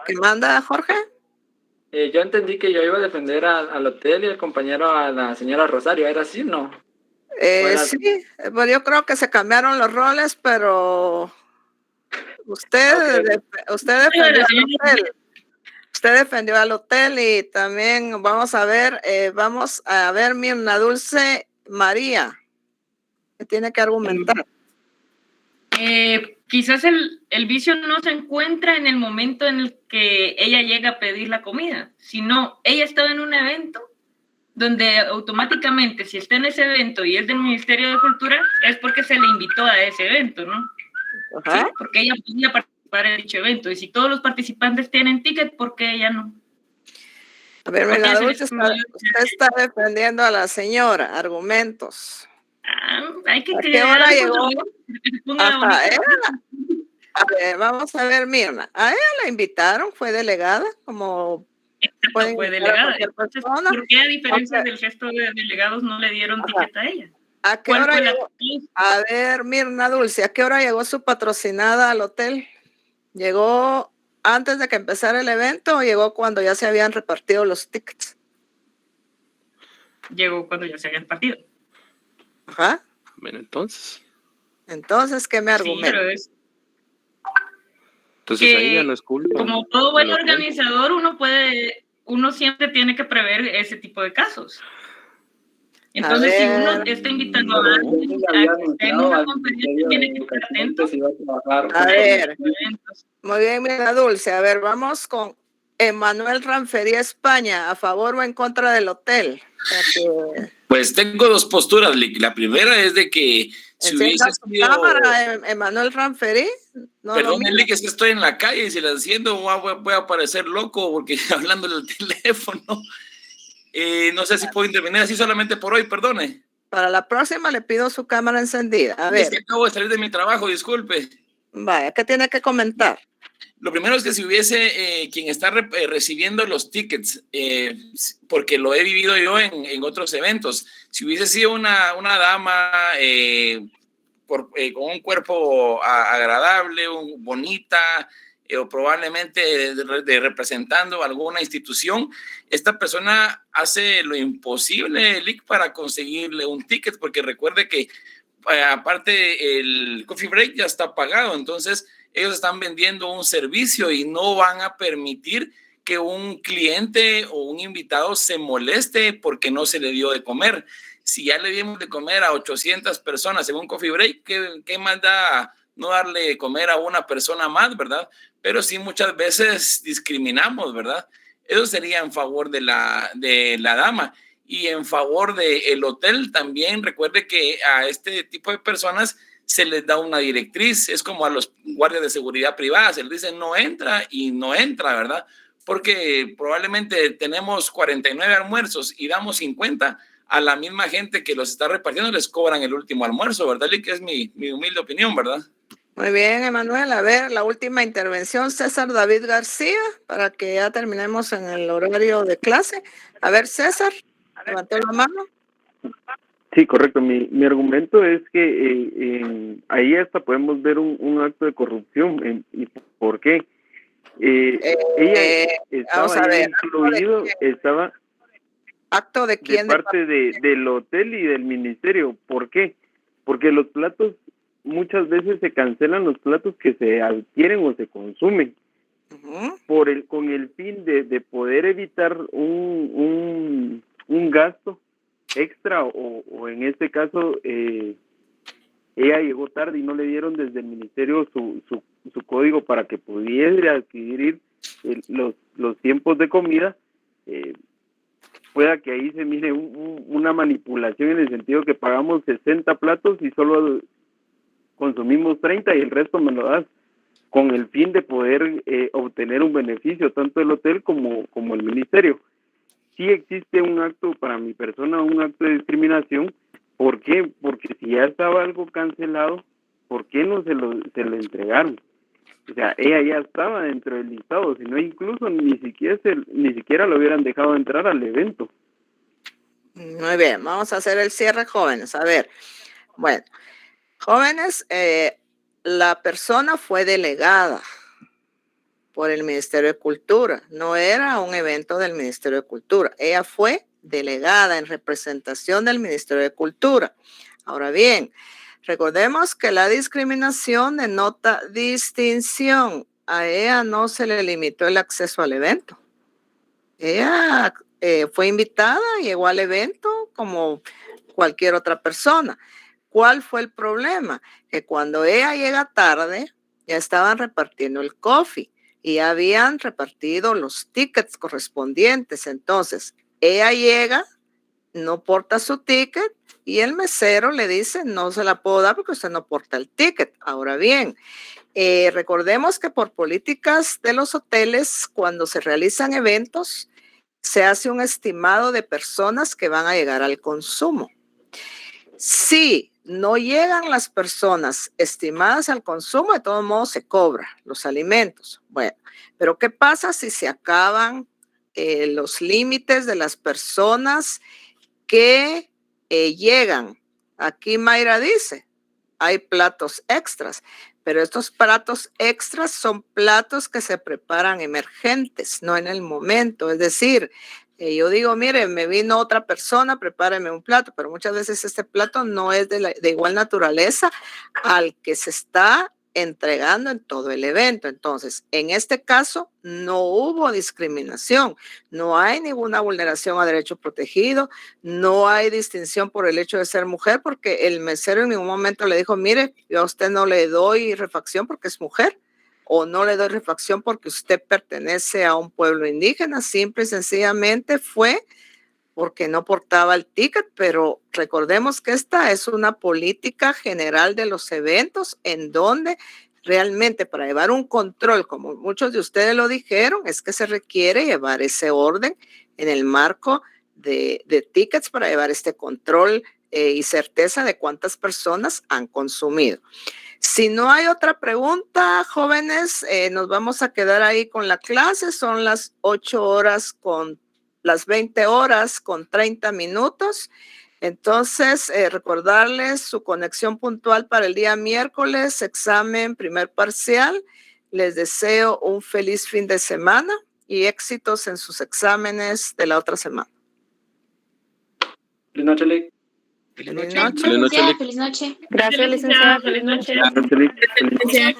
¿Qué manda, Jorge? Yo entendí que yo iba a defender al hotel y el compañero a la señora Rosario. ¿Era así, no? Sí, pues yo creo que se cambiaron los roles, pero usted defendió al hotel. Usted defendió al hotel y también vamos a ver Mirna Dulce María, que tiene que argumentar. Quizás el vicio no se encuentra en el momento en el que ella llega a pedir la comida, sino ella estaba en un evento donde automáticamente, si está en ese evento y es del Ministerio de Cultura, es porque se le invitó a ese evento, ¿no? Ajá. Sí, porque ella podía participar en dicho evento, y si todos los participantes tienen ticket, ¿por qué ella no? A ver, Mirna Dulce, usted está defendiendo a la señora, argumentos. Hay que ¿A qué hora llegó? Vamos a ver, Mirna. A ella la invitaron, fue delegada, como fue delegada. Entonces, ¿por qué a diferencia del resto de delegados no le dieron ticket a ella? ¿A qué hora llegó? A ver, Mirna Dulce, ¿a qué hora llegó su patrocinada al hotel? ¿Llegó antes de que empezara el evento o llegó cuando ya se habían repartido los tickets? Llegó cuando ya se habían repartido. Ajá. Bueno, entonces, ¿qué me argumenta? Sí, pero es entonces ahí ya no es culpa. Como todo buen organizador, uno siempre tiene que prever ese tipo de casos. Entonces, si uno está invitando a alguien a que esté en una conferencia, tiene que estar atento. A ver, muy bien, Mirna Dulce. A ver, vamos con Emanuel Ranfería España, ¿a favor o en contra del hotel? Pues tengo dos posturas. La primera es de que si hubiese sido... cámara, Emanuel Ranferí. Perdón, Lick, es que estoy en la calle y si la enciendo voy a parecer loco porque hablando del teléfono. No sé si puedo intervenir así solamente por hoy, perdone. Para la próxima le pido su cámara encendida. A ver. Es que acabo de salir de mi trabajo, disculpe. Vaya, ¿qué tiene que comentar? Lo primero es que si hubiese quien está recibiendo los tickets, porque lo he vivido yo en otros eventos, si hubiese sido una dama con un cuerpo agradable, bonita, o probablemente representando alguna institución, esta persona hace lo imposible, Lick, para conseguirle un ticket, porque recuerde que aparte el coffee break ya está pagado, entonces ellos están vendiendo un servicio y no van a permitir que un cliente o un invitado se moleste porque no se le dio de comer. Si ya le dimos de comer a 800 personas en un coffee break, ¿qué más da no darle de comer a una persona más, ¿verdad? Pero sí muchas veces discriminamos, ¿verdad? Eso sería en favor de la dama. Y en favor del hotel también, recuerde que a este tipo de personas se les da una directriz. Es como a los guardias de seguridad privada, se les dice no entra y no entra, ¿verdad? Porque probablemente tenemos 49 almuerzos y damos 50, a la misma gente que los está repartiendo les cobran el último almuerzo, ¿verdad? Que es mi humilde opinión, ¿verdad? Muy bien, Emanuel. A ver, la última intervención, César David García, para que ya terminemos en el horario de clase. A ver, César, levantó la mano. Sí, correcto. Mi argumento es que ahí hasta podemos ver un acto de corrupción. ¿Y por qué? Ella estaba incluido, estaba ¿acto de quién? De parte del hotel y del ministerio. ¿Por qué? Porque los platos, muchas veces se cancelan los platos que se adquieren o se consumen con el fin de poder evitar un gasto extra o en este caso ella llegó tarde y no le dieron desde el ministerio su código para que pudiera adquirir los tiempos de comida. Pueda que ahí se mire una manipulación en el sentido que pagamos 60 platos y solo consumimos 30 y el resto me lo das, con el fin de poder obtener un beneficio tanto el hotel como el ministerio. Sí existe un acto, para mi persona, un acto de discriminación. ¿Por qué? Porque si ya estaba algo cancelado, ¿por qué no se lo entregaron? O sea, ella ya estaba dentro del listado, si no incluso ni siquiera lo hubieran dejado entrar al evento. Muy bien, vamos a hacer el cierre, jóvenes. A ver, bueno, jóvenes, la persona fue delegada por el Ministerio de Cultura, no era un evento del Ministerio de Cultura, ella fue delegada en representación del Ministerio de Cultura. Ahora bien, recordemos que la discriminación denota distinción. A ella no se le limitó el acceso al evento. Ella fue invitada, llegó al evento como cualquier otra persona. ¿Cuál fue el problema? Que cuando ella llega tarde, ya estaban repartiendo el coffee y ya habían repartido los tickets correspondientes. Entonces, ella llega, no porta su ticket y el mesero le dice, no se la puedo dar porque usted no porta el ticket. Ahora bien, recordemos que por políticas de los hoteles, cuando se realizan eventos, se hace un estimado de personas que van a llegar al consumo. Si no llegan las personas estimadas al consumo, de todos modos se cobra los alimentos. Bueno, pero ¿qué pasa si se acaban los límites de las personas que llegan? Aquí Mayra dice, hay platos extras, pero estos platos extras son platos que se preparan emergentes, no en el momento. Es decir, yo digo, mire, me vino otra persona, prepáreme un plato, pero muchas veces este plato no es de igual naturaleza al que se está entregando en todo el evento. Entonces, en este caso, no hubo discriminación, no hay ninguna vulneración a derecho protegido, no hay distinción por el hecho de ser mujer, porque el mesero en ningún momento le dijo, mire, yo a usted no le doy refacción porque es mujer, o no le doy refacción porque usted pertenece a un pueblo indígena. Simple y sencillamente fue porque no portaba el ticket, pero recordemos que esta es una política general de los eventos en donde realmente para llevar un control, como muchos de ustedes lo dijeron, es que se requiere llevar ese orden en el marco de tickets para llevar este control y certeza de cuántas personas han consumido. Si no hay otra pregunta, jóvenes, nos vamos a quedar ahí con la clase. Son las 20 horas con 30 minutos. Entonces, recordarles su conexión puntual para el día miércoles, examen primer parcial. Les deseo un feliz fin de semana y éxitos en sus exámenes de la otra semana. Feliz noche, Lick. Feliz noche. Gracias, licenciada. Feliz noche. Feliz noche.